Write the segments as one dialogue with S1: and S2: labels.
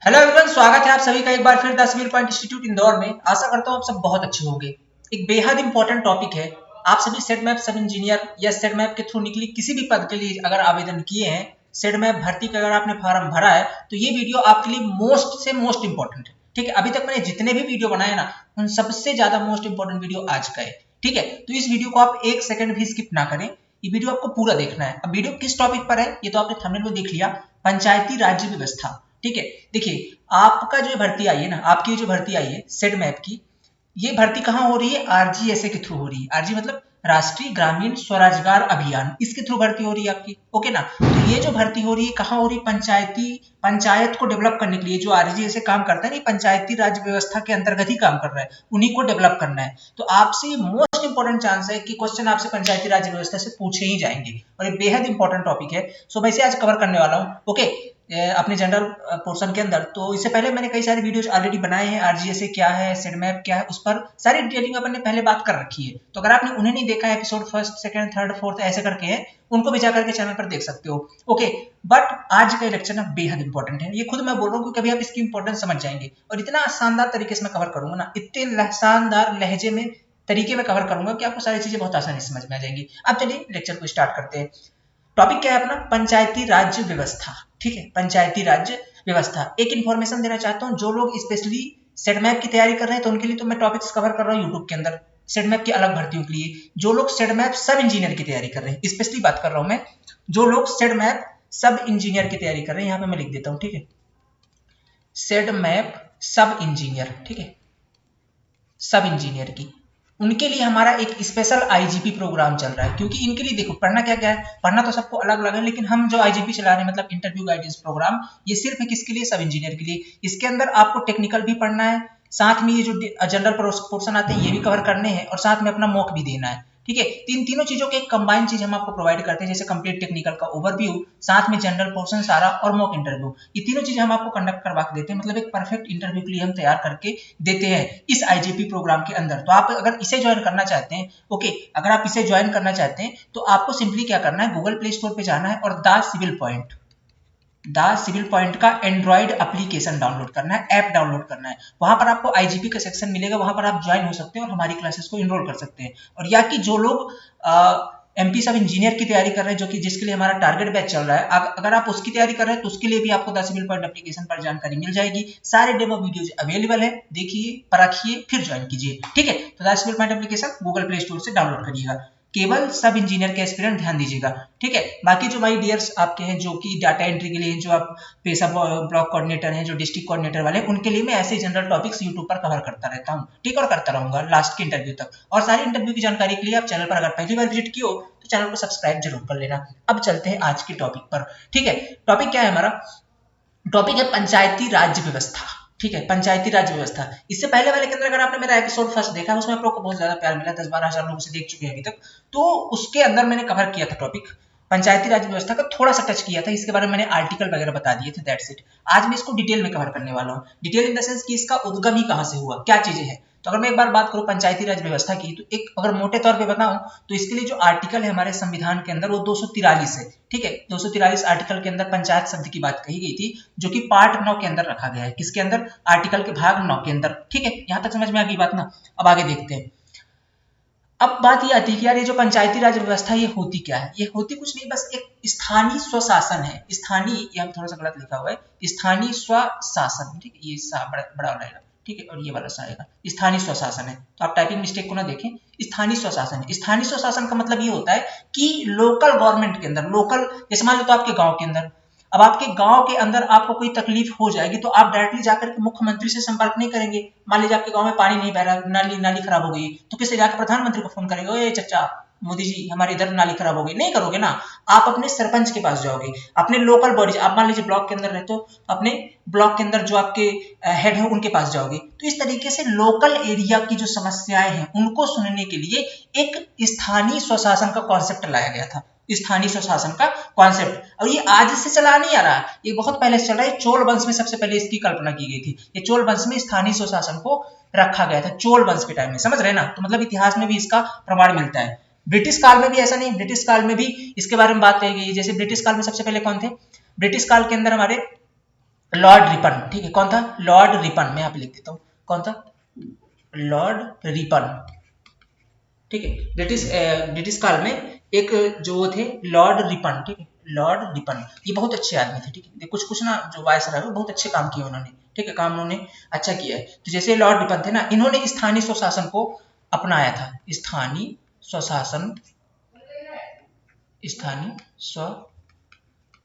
S1: Hello everyone, स्वागत है आप सभी का एक बार फिर the civil point institute Indore में। आशा करता हूँ आप सब बहुत अच्छे होंगे। एक बेहद इंपॉर्टेंट टॉपिक है। आप सभी सेट मैप सब इंजीनियर या सेट मैप के थ्रू निकली किसी भी पद के लिए अगर आवेदन किए हैं, सेट मैप भर्ती का अगर आपने फॉर्म भरा है, तो ये वीडियो आपके लिए मोस्ट से मोस्ट इंपॉर्टेंट है। ठीक है, अभी तक मैंने जितने भी वीडियो बनाए ना, उन सबसे ज्यादा मोस्ट इंपॉर्टेंट वीडियो आज का है। ठीक है, तो इस वीडियो को आप एक सेकंड भी स्किप ना करें। ये वीडियो आपको पूरा देखना है। अब वीडियो किस टॉपिक पर है ये तो आपने थंबनेल में देख लिया, पंचायती राज्य व्यवस्था। ठीक है, देखिए आपका जो भर्ती आई है ना, आपकी जो भर्ती आई है सेट मैप की, ये भर्ती कहाँ हो रही है? आरजीएसए के थ्रू हो रही है। आरजी मतलब राष्ट्रीय ग्रामीण स्वरोजगार अभियान, इसके थ्रू भर्ती हो रही है आपकी। ओके ना, तो ये जो भर्ती हो रही है कहाँ हो रही है? पंचायत को डेवलप करने के लिए जो आरजीएसए काम करता है ना, पंचायती राज व्यवस्था के अंतर्गत ही काम कर रहा है, उन्हीं को डेवलप करना है। तो आपसे मोस्ट इंपॉर्टेंट चांस है कि क्वेश्चन आपसे पंचायती राज व्यवस्था से पूछे ही जाएंगे, और ये बेहद इंपॉर्टेंट टॉपिक है। सो मैं इसे आज कवर करने वाला हूँ। ओके, अपने जनरल पोर्शन के अंदर। तो इससे पहले मैंने कई सारे वीडियोस ऑलरेडी बनाए हैं, आरजीएसए क्या है, सेडमैप क्या है, उस पर सारी डिटेलिंग अपन ने पहले बात कर रखी है। तो अगर आपने उन्हें नहीं देखा है, episode first second third fourth ऐसे करके है, उनको भी जाकर के चैनल पर देख सकते हो। ओके, बट आज का लेक्चर ना बेहद इंपॉर्टेंट है। ये खुद मैं बोल रहा हूँ क्योंकि अभी आप इसकी इंपॉर्टेंस समझ जाएंगे, और इतना शानदार तरीके से मैं कवर करूंगा ना, इतने शानदार लहजे में तरीके में कवर करूंगा कि आपको सारी चीजें बहुत आसानी से समझ में आ जाएंगी। अब चलिए लेक्चर को स्टार्ट करते हैं। टॉपिक क्या है अपना? पंचायती राज्य व्यवस्था। ठीक है, पंचायती राज्य व्यवस्था। एक इंफॉर्मेशन देना चाहता हूँ, जो लोग स्पेशली सेट मैप की तैयारी कर रहे हैं तो उनके लिए तो मैं टॉपिक्स कवर कर रहा हूँ यूट्यूब के अंदर, सेट मैप की अलग भर्तियों के लिए। जो लोग सेट मैप सब इंजीनियर की तैयारी कर रहे हैं, स्पेशली बात कर रहा हूँ मैं, जो लोग सेट मैप सब इंजीनियर की तैयारी कर रहे हैं, यहाँ पे मैं लिख देता हूँ। ठीक है, सेट मैप सब इंजीनियर, ठीक है, सब इंजीनियर की, उनके लिए हमारा एक स्पेशल आईजीपी प्रोग्राम चल रहा है। क्योंकि इनके लिए देखो, पढ़ना क्या क्या है, पढ़ना तो सबको अलग अलग है, लेकिन हम जो आईजीपी चला रहे हैं मतलब इंटरव्यू गाइडेंस प्रोग्राम, ये सिर्फ है किसके लिए? सब इंजीनियर के लिए। इसके अंदर आपको टेक्निकल भी पढ़ना है, साथ में ये जो जनरल पोर्शन आते हैं ये भी कवर करने हैं, और साथ में अपना मॉक भी देना है। ठीक है, तीनों चीजों के एक कंबाइंड चीज हम आपको प्रोवाइड करते हैं, जैसे कंप्लीट टेक्निकल का ओवरव्यू, साथ में जनरल पोर्शन सारा, और मॉक इंटरव्यू। ये तीनों चीजें हम आपको कंडक्ट करवा के देते हैं, मतलब एक परफेक्ट इंटरव्यू के लिए हम तैयार करके देते हैं इस आईजीपी प्रोग्राम के अंदर। तो आप अगर इसे ज्वाइन करना चाहते हैं, ओके, अगर आप इसे ज्वाइन करना चाहते हैं तो आपको सिंपली क्या करना है, गूगल प्ले स्टोर पे जाना है और द सिविल पॉइंट का एंड्रॉइड एप्लीकेशन डाउनलोड करना है, ऐप डाउनलोड करना है। वहां पर आपको आईजीपी का सेक्शन मिलेगा, वहां पर आप ज्वाइन हो सकते हैं और हमारी क्लासेस को इनरोल कर सकते हैं। और या कि जो लोग एमपी सब इंजीनियर की तैयारी कर रहे हैं, जो कि जिसके लिए हमारा टारगेट बैच चल रहा है, अगर आप उसकी तैयारी कर रहे हैं तो उसके लिए भी आपको द सिविल पॉइंट एप्लीकेशन पर जानकारी मिल जाएगी। सारे डेमो वीडियोज अवेलेबल है, देखिए, परखिए, फिर ज्वाइन कीजिए। ठीक है, तो the civil point application Google play store से डाउनलोड करिएगा। केवल सब इंजीनियर के एस्पिरेंट ध्यान दीजिएगा। ठीक है, बाकी जो माई डियर्स आपके हैं जो कि डाटा एंट्री के लिए, जो आप पेशा ब्लॉक कोऑर्डिनेटर हैं, जो डिस्ट्रिक्ट कोऑर्डिनेटर वाले, उनके लिए मैं ऐसे जनरल टॉपिक्स यूट्यूब पर कवर करता रहता हूँ। ठीक, और करता रहूंगा लास्ट के इंटरव्यू तक। और सारी इंटरव्यू की जानकारी के लिए आप चैनल पर अगर पहली बार विजिट किए हो तो चैनल को सब्सक्राइब जरूर कर लेना। अब चलते हैं आज के टॉपिक पर। ठीक है, टॉपिक क्या है हमारा? टॉपिक है पंचायती राज्य व्यवस्था। ठीक है, पंचायती राज्य व्यवस्था। इससे पहले वाले के अंदर अगर आपने मेरा एपिसोड फर्स्ट देखा है, उसमें आप लोग को बहुत ज्यादा प्यार मिला, 10-12 हजार लोग उसे देख चुके हैं अभी तक। तो उसके अंदर मैंने कवर किया था टॉपिक, पंचायती राज व्यवस्था का थोड़ा सा टच किया था, इसके बारे में मैंने आर्टिकल वगैरह बता दिए थे, दैट्स इट। आज मैं इसको डिटेल में कवर करने वाला हूँ। डिटेल इन द सेंस कि इसका उद्गम ही कहाँ से हुआ, क्या चीजें हैं। तो अगर मैं एक बार बात करूं पंचायती राज व्यवस्था की, तो एक अगर मोटे तौर पे बताऊं तो इसके लिए जो आर्टिकल है हमारे संविधान के अंदर वो 243 है। ठीक है, 243 आर्टिकल के अंदर पंचायत शब्द की बात कही गई थी, जो कि पार्ट 9 के अंदर रखा गया है। किसके अंदर? आर्टिकल के भाग 9 के अंदर। ठीक है, यहां तक समझ में आ गई बात ना? अब आगे देखते हैं। अब बात ये आती है कि यार ये जो पंचायती राज व्यवस्था ये होती क्या है? ये होती कुछ नहीं, बस एक स्थानीय स्वशासन है। स्थानीय, ये हम थोड़ा सा गलत लिखा हुआ है, स्थानीय स्वशासन। ठीक है, ये सा बड़ा बड़ा रहेगा। ठीक है, और ये वाला सा आएगा, स्थानीय स्वशासन है। तो आप टाइपिंग मिस्टेक को ना देखें, स्थानीय स्वशासन है। स्थानीय स्वशासन का मतलब ये होता है कि लोकल गवर्नमेंट के अंदर, लोकल, जैसे मान लो तो आपके गांव के अंदर, अब आपके गांव के अंदर आपको कोई तकलीफ हो जाएगी तो आप डायरेक्टली जाकर के मुख्यमंत्री से संपर्क नहीं करेंगे। मान लीजिए आपके गांव में पानी नहीं बह रहा, नाली खराब हो गई, तो किससे जाकर? प्रधानमंत्री को फोन करेंगे, ओए चचा, मोदी जी, हमारे इधर नाली खराब हो गई। नहीं करोगे ना, आप अपने सरपंच के पास जाओगे, अपने लोकल बॉडीज, आप मान लीजिए ब्लॉक के अंदर रहते हो, अपने ब्लॉक के अंदर जो आपके हेड है उनके पास जाओगे। तो इस तरीके से लोकल एरिया की जो समस्याएं हैं उनको सुनने के लिए एक स्थानीय स्वशासन का कॉन्सेप्ट लाया गया था। स्थानीय स्वशासन का कॉन्सेप्ट, और ये आज से चला नहीं आ रहा, ये बहुत पहले से चल रहा है। चोल वंश में सबसे पहले इसकी कल्पना की गई थी। ये चोल वंश में स्थानीय स्वशासन को रखा गया था, चोल वंश के टाइम में, समझ रहे ना? तो मतलब इतिहास में भी इसका प्रमाण मिलता है। ब्रिटिश काल में भी ऐसा नहीं, ब्रिटिश काल में भी इसके बारे में बात कही गई। जैसे ब्रिटिश काल में सबसे पहले कौन थे? ब्रिटिश काल के अंदर हमारे लॉर्ड रिपन, ठीक है, कौन था? लॉर्ड रिपन, मैं यहाँ पे लिख देता हूँ, कौन था? लॉर्ड रिपन, ठीक है। ब्रिटिश काल में एक जो थे लॉर्ड रिपन, ठीक है, लॉर्ड रिपन, ये बहुत अच्छे आदमी थे, ठीक है, कुछ कुछ ना जो वायसराय है बहुत अच्छे काम किए उन्होंने, ठीक है, काम उन्होंने अच्छा किया है। तो जैसे लॉर्ड रिपन थे ना, इन्होंने स्थानीय स्वशासन को अपनाया था, स्थानीय स्वशासन, स्थानीय स्व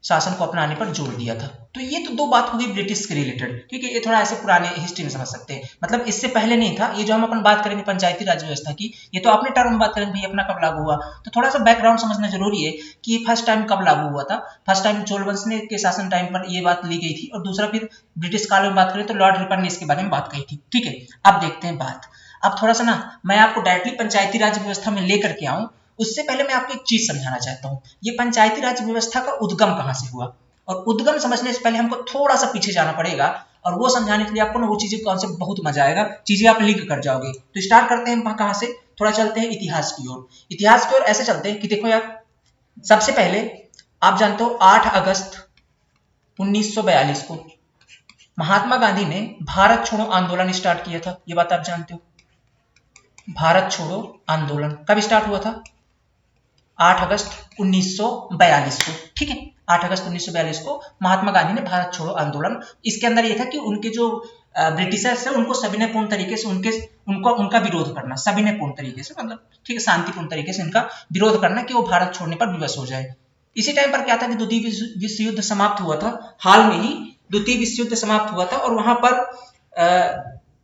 S1: शासन को अपनाने पर जोर दिया था। तो ये तो दो बात हो गई ब्रिटिश के रिलेटेड, ठीक है, ये थोड़ा ऐसे पुराने हिस्ट्री में समझ सकते हैं, मतलब इससे पहले नहीं था ये, जो हम अपन बात करेंगे पंचायती राज व्यवस्था की, ये तो अपने टर्म में बात करेंगे भाई अपना कब लागू हुआ, तो थोड़ा सा बैकग्राउंड समझना जरूरी है कि फर्स्ट टाइम कब लागू हुआ था। फर्स्ट टाइम चोलवंश ने के शासन टाइम पर ये बात ली गई थी, और दूसरा फिर ब्रिटिश काल में बात करें तो लॉर्ड रिपन ने इसके बारे में बात कही थी, ठीक है। अब देखते हैं बात, अब थोड़ा सा ना मैं आपको डायरेक्टली पंचायती राज व्यवस्था में लेकर के आऊं, उससे पहले मैं आपको एक चीज समझाना चाहता हूँ, ये पंचायती राज व्यवस्था का उद्गम कहाँ से हुआ, और उद्गम समझने से पहले हमको थोड़ा सा पीछे जाना पड़ेगा, और वो समझाने के लिए आपको ना वो चीजें कॉन्सेप्ट बहुत मजा आएगा, चीजें आप लिंक कर जाओगे। तो स्टार्ट करते हैं कहाँ से, थोड़ा चलते हैं इतिहास की ओर। इतिहास की ओर ऐसे चलते हैं कि देखो यार, सबसे पहले आप जानते हो 8 अगस्त 1942 को महात्मा गांधी ने भारत छोड़ो आंदोलन स्टार्ट किया था, ये बात आप जानते हो। भारत छोड़ो आंदोलन कब स्टार्ट हुआ था? 8 अगस्त 1942 को, ठीक है, 8 अगस्त 1942 को महात्मा गांधी ने भारत छोड़ो आंदोलन, इसके अंदर यह था कि उनके जो ब्रिटिशर्स है उनको सभी ने पूर्ण तरीके से उनका विरोध करना, सभी ने पूर्ण तरीके से, मतलब ठीक है, शांतिपूर्ण तरीके से इनका विरोध करना कि वो भारत छोड़ने पर विवश हो जाए। इसी टाइम पर क्या था कि द्वितीय विश्व युद्ध समाप्त हुआ था, हाल में ही द्वितीय विश्व युद्ध समाप्त हुआ था, और वहां पर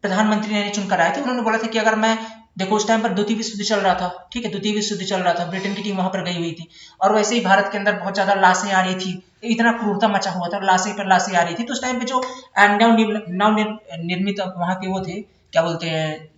S1: प्रधानमंत्री ने चुनकर आए थे, उन्होंने बोला था कि अगर मैं, देखो उस टाइम पर द्वितीय विश्व युद्ध चल रहा था, ठीक है, द्वितीय विश्व युद्ध चल रहा था, ब्रिटेन की टीम वहां पर गई हुई थी, और वैसे ही भारत के अंदर बहुत ज्यादा लाशें आ रही थी, इतना क्रूरता मचा हुआ था, लाशें पर लाशें आ रही थी, तो उस टाइम पे जो नव निर्मित वहां के वो थे, क्या बोलते हैं,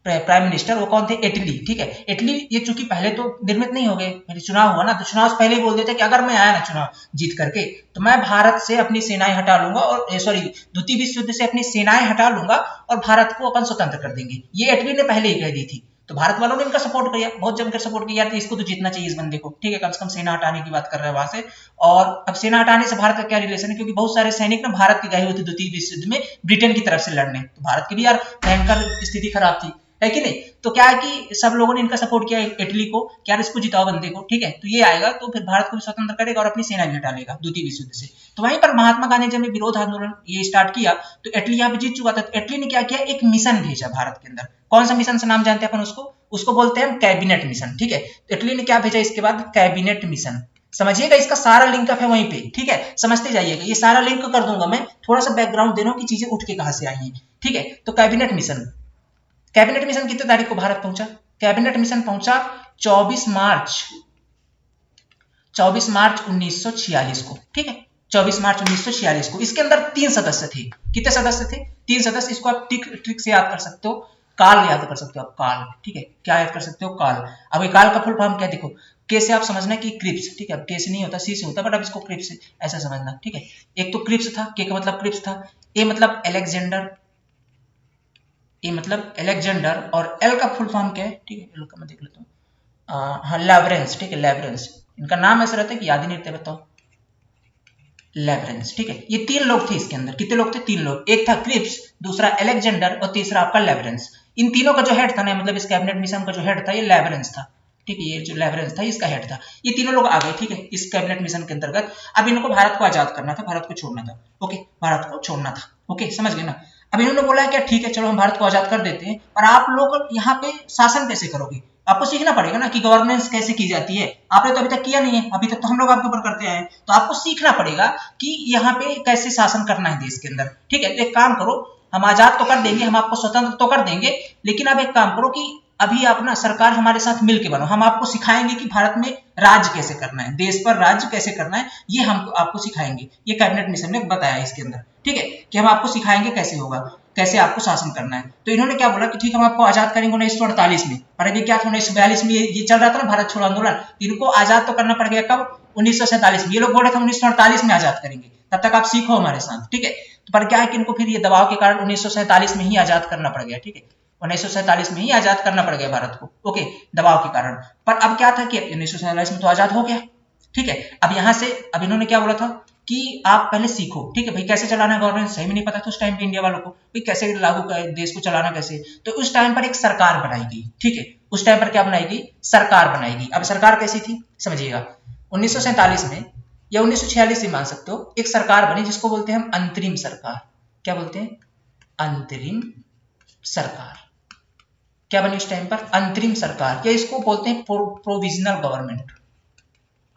S1: प्राइम मिनिस्टर, वो कौन थे? एटली, ठीक है, एटली ये चूंकि पहले तो निर्मित नहीं हो गए, मेरे चुनाव हुआ ना, तो चुनाव से पहले ही बोल देते कि अगर मैं आया ना चुनाव जीत करके, तो मैं भारत से अपनी सेनाएं हटा लूंगा, और सॉरी द्वितीय विश्व युद्ध से अपनी सेनाएं हटा लूंगा, और भारत को अपन स्वतंत्र कर देंगे, ये एटली ने पहले ही कह दी थी। तो भारत वालों ने इनका सपोर्ट किया, बहुत जमकर सपोर्ट किया, तो इसको तो जीतना चाहिए इस बंदे को, ठीक है, कम से कम सेना हटाने की बात कर रहे हैं वहां से। और अब सेना हटाने से भारत का क्या रिलेशन है, क्योंकि बहुत सारे सैनिक ना भारत के गए हुए थे द्वितीय विश्व युद्ध में ब्रिटेन की तरफ से लड़ने, तो भारत की भी यार भयंकर स्थिति खराब थी, है कि नहीं। तो क्या है कि सब लोगों ने इनका सपोर्ट किया इटली को, क्या इसको जिताओ बंदे को, ठीक है, तो ये आएगा तो फिर भारत को भी स्वतंत्र करेगा और अपनी सेना भी हटा लेगा द्वितीय विश्व युद्ध से। तो वहीं पर महात्मा गांधी जब विरोध आंदोलन ये स्टार्ट किया, तो इटली यहाँ पे जीत चुका था, तो इटली ने क्या किया, एक मिशन भेजा भारत के अंदर। कौन सा मिशन से नाम जानते हैं अपन उसको? उसको बोलते हैं कैबिनेट मिशन, ठीक है। तो इटली ने क्या भेजा इसके बाद? Cabinet mission. समझिएगा, इसका सारा लिंक अप है वहीं पे, ठीक है, समझते जाइएगा, ये सारा लिंक कर दूंगा मैं, थोड़ा सा बैकग्राउंड दे रहा हूं कि चीजें उठ के कहां से आई हैं, ठीक है। तो कैबिनेट मिशन, कैबिनेट मिशन कितने तारीख को भारत पहुंचा? कैबिनेट मिशन पहुंचा 24 मार्च 1946 को, ठीक है, 24 मार्च 1946 को। इसके अंदर 3 सदस्य थे। कितने सदस्य थे? 3 सदस्य। इसको आप ट्रिक से याद कर सकते हो, काल याद कर सकते हो आप, काल, ठीक है, क्या याद कर सकते हो? काल। अब ये काल का फुल फॉर्म क्या, देखो, के से आप समझना कि क्रिप्स, ठीक है, अब के से नहीं होता, सी से होता, बट अब इसको क्रिप्स ऐसा समझना, ठीक है। एक तो क्रिप्स था, के का मतलब क्रिप्स था, ए मतलब एलेक्जेंडर, ए मतलब एलेक्जेंडर, और एल का फुल फॉर्म क्या है, ठीक है, एल का मैं देख लेता हूँ, हाँ, लेवरेंस, ठीक है, लेवरेंस। इनका नाम ऐसा रहता है कि याद ही नहीं रहता, बताओ, लेवरेंस, ठीक है। ये 3 लोग थे इसके अंदर, कितने लोग थे? 3 लोग, एक था क्रिप्स, दूसरा एलेक्जेंडर, और तीसरा आपका लेवरेंस। इन तीनों का जो हेड था ना, मतलब इस कैबिनेट मिशन का जो हेड था ये लेवरेंस था, ठीक है, ये जो लेवरेंस था इसका हेड था। ये तीनों लोग आ गए, ठीक है, इस कैबिनेट मिशन के अंतर्गत। अब इनको भारत को आजाद करना था, भारत को छोड़ना था, ओके, भारत को छोड़ना था, ओके, समझ गए ना। अब इन्होंने बोला क्या, ठीक है चलो हम भारत को आजाद कर देते हैं, और आप लोग यहाँ पे शासन कैसे करोगे? आपको सीखना पड़ेगा ना कि गवर्नेंस कैसे की जाती है। आपने तो अभी तक किया नहीं है, अभी तक तो हम लोग आपके ऊपर करते हैं, तो आपको सीखना पड़ेगा कि यहाँ पे कैसे शासन करना है देश के अंदर, ठीक है। तो एक काम करो, हम आजाद तो कर देंगे, हम आपको स्वतंत्र तो कर देंगे, लेकिन अब एक काम करो कि अभी आप ना सरकार हमारे साथ मिलकर बनो, हम आपको सिखाएंगे कि भारत में राज कैसे करना है, देश पर राज्य कैसे करना है, ये हम आपको सिखाएंगे। ये कैबिनेट मिशन ने बताया इसके अंदर, ठीक है, कि हम आपको सिखाएंगे कैसे होगा, कैसे आपको शासन करना है। तो इन्होंने क्या बोला कि ठीक हम आपको आजाद करेंगे 1948 में, पर अभी क्या था 1942 में ये चल रहा था ना भारत छोड़ो आंदोलन, इनको आजाद तो करना पड़ गया कब? 1947 में। ये लोग बोल रहे थे 1948 में आजाद करेंगे, तब तक आप सीखो हमारे साथ, ठीक है। तो पर क्या है कि इनको फिर ये दबाव के कारण 1947 में ही आजाद करना पड़ गया, ठीक है, 1947 में ही आजाद करना पड़ गया भारत को, ओके, दबाव के कारण। पर अब क्या था कि 1947 में तो आजाद हो गया, ठीक है। अब यहां से अब इन्होंने क्या बोला था कि आप पहले सीखो, ठीक है भाई, कैसे चलाना है गवर्नमेंट सही में नहीं पता था उस टाइम पे इंडिया वालों को, भाई कैसे लागू कर देश को चलाना कैसे। तो उस टाइम पर एक सरकार बनाई गई, ठीक है, उस टाइम पर क्या बनाई गई, सरकार बनाई गई। अब सरकार कैसी थी समझिएगा, 1947 में या 1946 से मान सकते हो, एक सरकार बनी जिसको बोलते हैं हम अंतरिम सरकार। क्या बोलते हैं, अंतरिम सरकार। क्या बनी उस टाइम पर, अंतरिम सरकार, या इसको बोलते हैं प्रोविजनल गवर्नमेंट।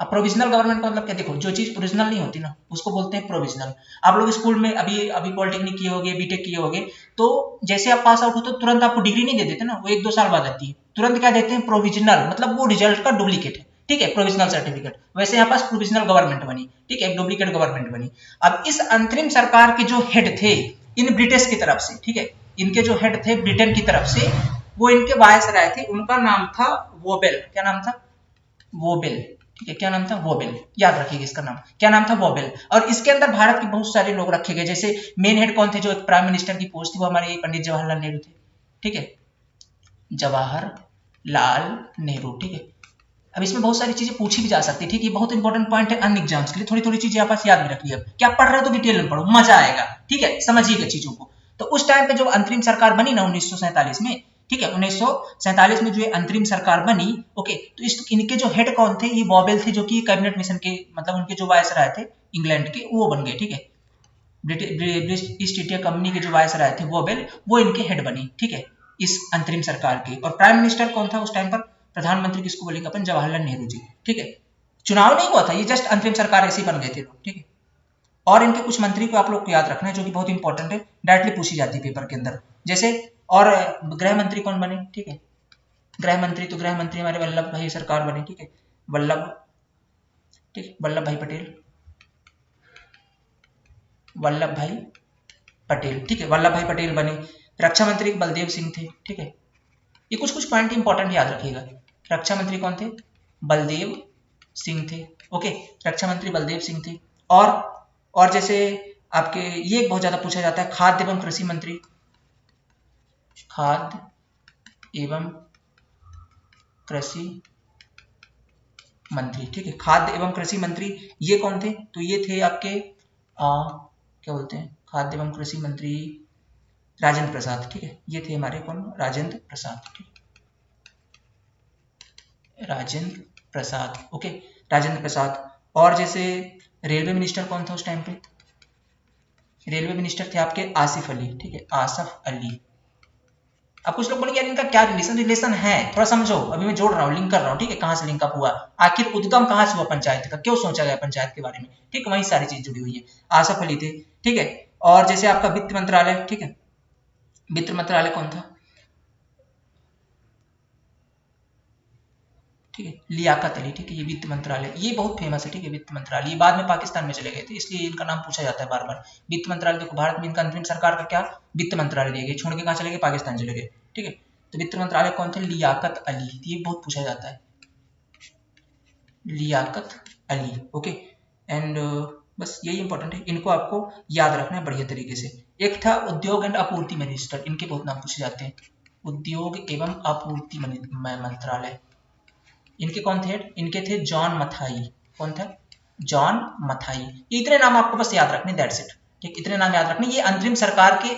S1: अब प्रोविजनल गवर्नमेंट का मतलब क्या, देखो जो चीज ओरिजिनल नहीं होती ना उसको बोलते हैं प्रोविजनल। आप लोग स्कूल में अभी अभी पॉलिटेक्निक किए होगे, बीटेक किए होगे, तो जैसे आप पास आउट होते हो तुरंत आपको डिग्री नहीं दे देते ना, वो 1-2 साल बाद आती है। तुरंत क्या देते हैं, प्रोविजनल, मतलब वो रिजल्ट का डुप्लीकेट है, ठीक है, प्रोविजनल सर्टिफिकेट। वैसे यहाँ पास प्रोविजनल गवर्नमेंट बनी, ठीक है, एक डुप्लीकेट गवर्नमेंट बनी। अब इस अंतरिम सरकार के जो हेड थे इन ब्रिटिश की तरफ से, ठीक है, इनके जो हेड थे ब्रिटेन की तरफ से, वो इनके वायसराय थे, उनका नाम था वोबेल। क्या नाम था, वोबेल, ठीक है, क्या नाम था, वोबेल, याद रखिएगा इसका नाम, क्या नाम था, वोबेल। और इसके अंदर भारत के बहुत सारे लोग रखे गए, जैसे मेन हेड कौन थे, जो प्राइम मिनिस्टर की पोस्ट थी वो हमारे पंडित जवाहरलाल नेहरू थे, ठीक है, जवाहरलाल नेहरू, ठीक है। अब इसमें बहुत सारी चीजें पूछी भी जा सकती है, ठीक है, बहुत इंपॉर्टेंट पॉइंट है अन्य एग्जाम्स के लिए, थोड़ी थोड़ी चीजें आप पास याद भी रखिए। क्या पढ़ रहे हो तो डिटेल में पढ़ो, मजा आएगा, ठीक है, समझिएगा चीजों को। तो उस टाइम पे जो अंतरिम सरकार बनी ना 1947 में, ठीक है, 1947 में जो ये अंतरिम सरकार बनी, ओके, तो इनके जो हेड कौन थे, ये वोबेल थे, जो कि कैबिनेट मिशन के, मतलब उनके जो वायसराय थे इंग्लैंड के, वो बन गए, ठीक है, ब्रिटिश ईस्ट इंडिया कंपनी के जो वायसराय थे वोबेल, वो इनके हेड बनी, ठीक है, इस अंतरिम सरकार के। और प्राइम मिनिस्टर कौन था उस टाइम पर, प्रधानमंत्री किसको बोलेंगे अपन, जवाहरलाल नेहरू जी, ठीक है। चुनाव नहीं हुआ था, ये जस्ट अंतरिम सरकार ऐसे ही बन गए थे लोग, ठीक है। और इनके कुछ मंत्री को आप लोग को याद रखना है, जो कि बहुत इंपॉर्टेंट है, डायरेक्टली पूछी जाती है पेपर के अंदर, जैसे। और गृह मंत्री कौन बने, ठीक है, गृह मंत्री, तो गृह मंत्री हमारे वल्लभ भाई सरकार बने, ठीक है, वल्लभ, ठीक, वल्लभ भाई पटेल, वल्लभ भाई पटेल, ठीक है, वल्लभ भाई पटेल बने। रक्षा मंत्री बलदेव सिंह थे, ठीक है, ये कुछ कुछ पॉइंट इंपॉर्टेंट याद रखिएगा। रक्षा मंत्री कौन थे, बलदेव सिंह थे, ओके, रक्षा मंत्री बलदेव सिंह थे। और और जैसे आपके ये बहुत ज्यादा पूछा जाता है, खाद्य एवं कृषि मंत्री, खाद्य एवं कृषि मंत्री, ठीक है, खाद्य एवं कृषि मंत्री ये कौन थे, तो ये थे आपके क्या बोलते हैं, खाद्य एवं कृषि मंत्री राजेंद्र प्रसाद, ठीक है, ये थे हमारे कौन, राजेंद्र प्रसाद, ठीक, राजेंद्र प्रसाद, ओके, राजेंद्र प्रसाद। और जैसे रेलवे मिनिस्टर कौन था उस टाइम पे, रेलवे मिनिस्टर थे आपके आसिफ अली, ठीक है, आसिफ अली। अब कुछ लोग बोलेंगे यार इनका क्या रिलेशन रिलेशन है, थोड़ा समझो, अभी मैं जोड़ रहा हूँ, लिंक कर रहा हूँ, ठीक है, कहाँ से लिंक अप हुआ, आखिर उद्गम कहाँ से हुआ पंचायत का, क्यों सोचा गया पंचायत के बारे में, ठीक है, वही सारी चीज जुड़ी हुई है। आसिफ अली थे, ठीक है। और जैसे आपका वित्त मंत्रालय, ठीक है, वित्त मंत्रालय कौन था, ठीक है, लियाकत अली, ठीक है, ये वित्त मंत्रालय, ये बहुत फेमस है, ठीक है, वित्त मंत्रालय, ये बाद में पाकिस्तान में चले गए थे, इसलिए इनका नाम पूछा जाता है बार बार। वित्त मंत्रालय, देखो भारत में इनका अंतरिम सरकार का क्या, वित्त मंत्रालय दिए गए, छोड़ के कहाँ चले गए, पाकिस्तान चले गए, ठीक है। तो वित्त मंत्रालय कौन थे, लियाकत अली, ये बहुत पूछा जाता है, लियाकत अली, ओके। एंड बस यही इंपॉर्टेंट है, इनको आपको याद रखना है बढ़िया तरीके से। एक था उद्योग एंड आपूर्ति मिनिस्टर, इनके बहुत नाम पूछे जाते हैं, उद्योग एवं आपूर्ति मंत्रालय, इनके कौन थे, इनके थे जॉन मथाई, कौन था, जॉन मथाई। ये इतने नाम आपको बस याद रखने, दैट्स इट, ठीक, इतने नाम याद रखने। ये अंतरिम सरकार के,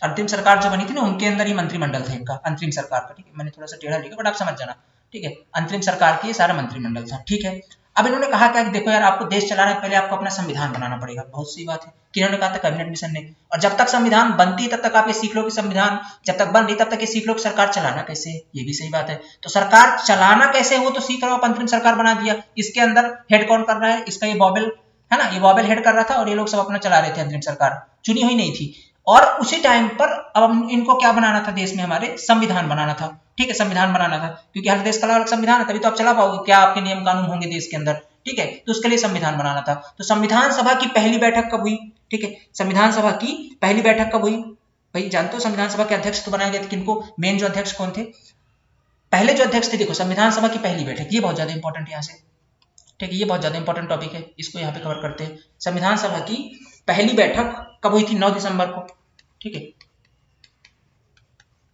S1: अंतरिम सरकार जो बनी थी ना उनके अंदर ही मंत्रिमंडल था इनका, अंतरिम सरकार का, ठीक है, मैंने थोड़ा सा टेढ़ा लिखा बट आप समझ जाना, ठीक है, अंतरिम सरकार की ये सारा मंत्रिमंडल था, ठीक है। अब इन्होंने कहा क्या कि देखो यार आपको देश चलाना है, पहले आपको अपना संविधान बनाना पड़ेगा, बहुत सी बात है, कि इन्होंने कहा था कैबिनेट मिशन ने। और जब तक संविधान बनती है तब तक आप ये सीख लो कि संविधान जब तक बन रही तब तक ये सीख लो कि सरकार चलाना कैसे है, ये भी सही बात है। तो सरकार चलाना कैसे वो तो सीख रहे हो, अंतरिम सरकार बना दिया, इसके अंदर हेड कौन कर रहा है, इसका ये बॉबेल है ना, ये बॉबेल हेड कर रहा था और ये लोग सब अपना चला रहे थे, अंतरिम सरकार चुनी हुई नहीं थी। और उसी टाइम पर अब इनको क्या बनाना था, देश में हमारे संविधान बनाना था, ठीक है, संविधान बनाना था, क्योंकि हर देश का अलग अलग संविधान है, तभी तो आप चला पाओगे, क्या आपके नियम कानून होंगे देश के अंदर, ठीक है, तो उसके लिए संविधान बनाना था। तो संविधान सभा की पहली बैठक कब हुई, ठीक है, संविधान सभा की पहली बैठक कब हुई, भाई जानते हो संविधान सभा के अध्यक्ष तो बनाए गए थे किनको, मेन जो अध्यक्ष कौन थे, पहले जो अध्यक्ष थे, देखो संविधान सभा की पहली बैठक, ये बहुत ज्यादा इंपॉर्टेंट है यहाँ से, ठीक है, ये बहुत ज्यादा इंपॉर्टेंट टॉपिक है, इसको यहाँ पे कवर करते हैं। संविधान सभा की पहली बैठक कब हुई थी, 9 दिसंबर को, ठीक है,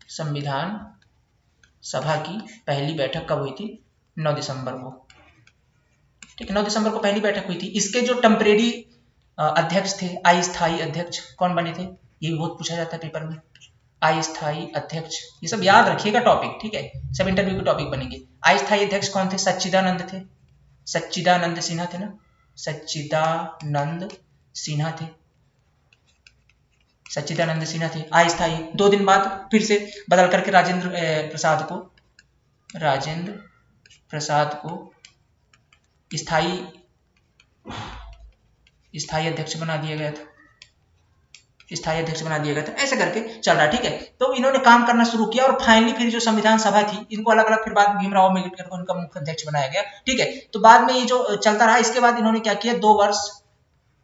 S1: संविधान सभा की पहली बैठक कब हुई थी, 9 दिसंबर को, ठीक है, 9 दिसंबर को पहली बैठक हुई थी। इसके जो टेम्परेरी अध्यक्ष थे, अस्थायी अध्यक्ष कौन बने थे, ये भी बहुत पूछा जाता है पेपर में। अस्थायी अध्यक्ष, ये सब याद रखिएगा टॉपिक, ठीक है, सब इंटरव्यू के टॉपिक बनेंगे। अस्थायी अध्यक्ष कौन थे, सच्चिदानंद थे, सच्चिदानंद सिन्हा थे ना, सच्चिदानंद सिन्हा थे, सच्चिदानंद सिन्हा थे अस्थायी। 2 दिन बाद फिर से बदल करके राजेंद्र प्रसाद को स्थायी अध्यक्ष बना दिया गया था, स्थायी अध्यक्ष बना दिया गया था। ऐसे करके चल रहा है, ठीक है। तो इन्होंने काम करना शुरू किया और फाइनली फिर जो संविधान सभा थी, इनको अलग अलग फिर बाद भीमराव अम्बेडकर को उनका मुख्य अध्यक्ष बनाया गया, ठीक है। तो बाद में ये जो चलता रहा, इसके बाद इन्होंने क्या किया, 2 वर्ष,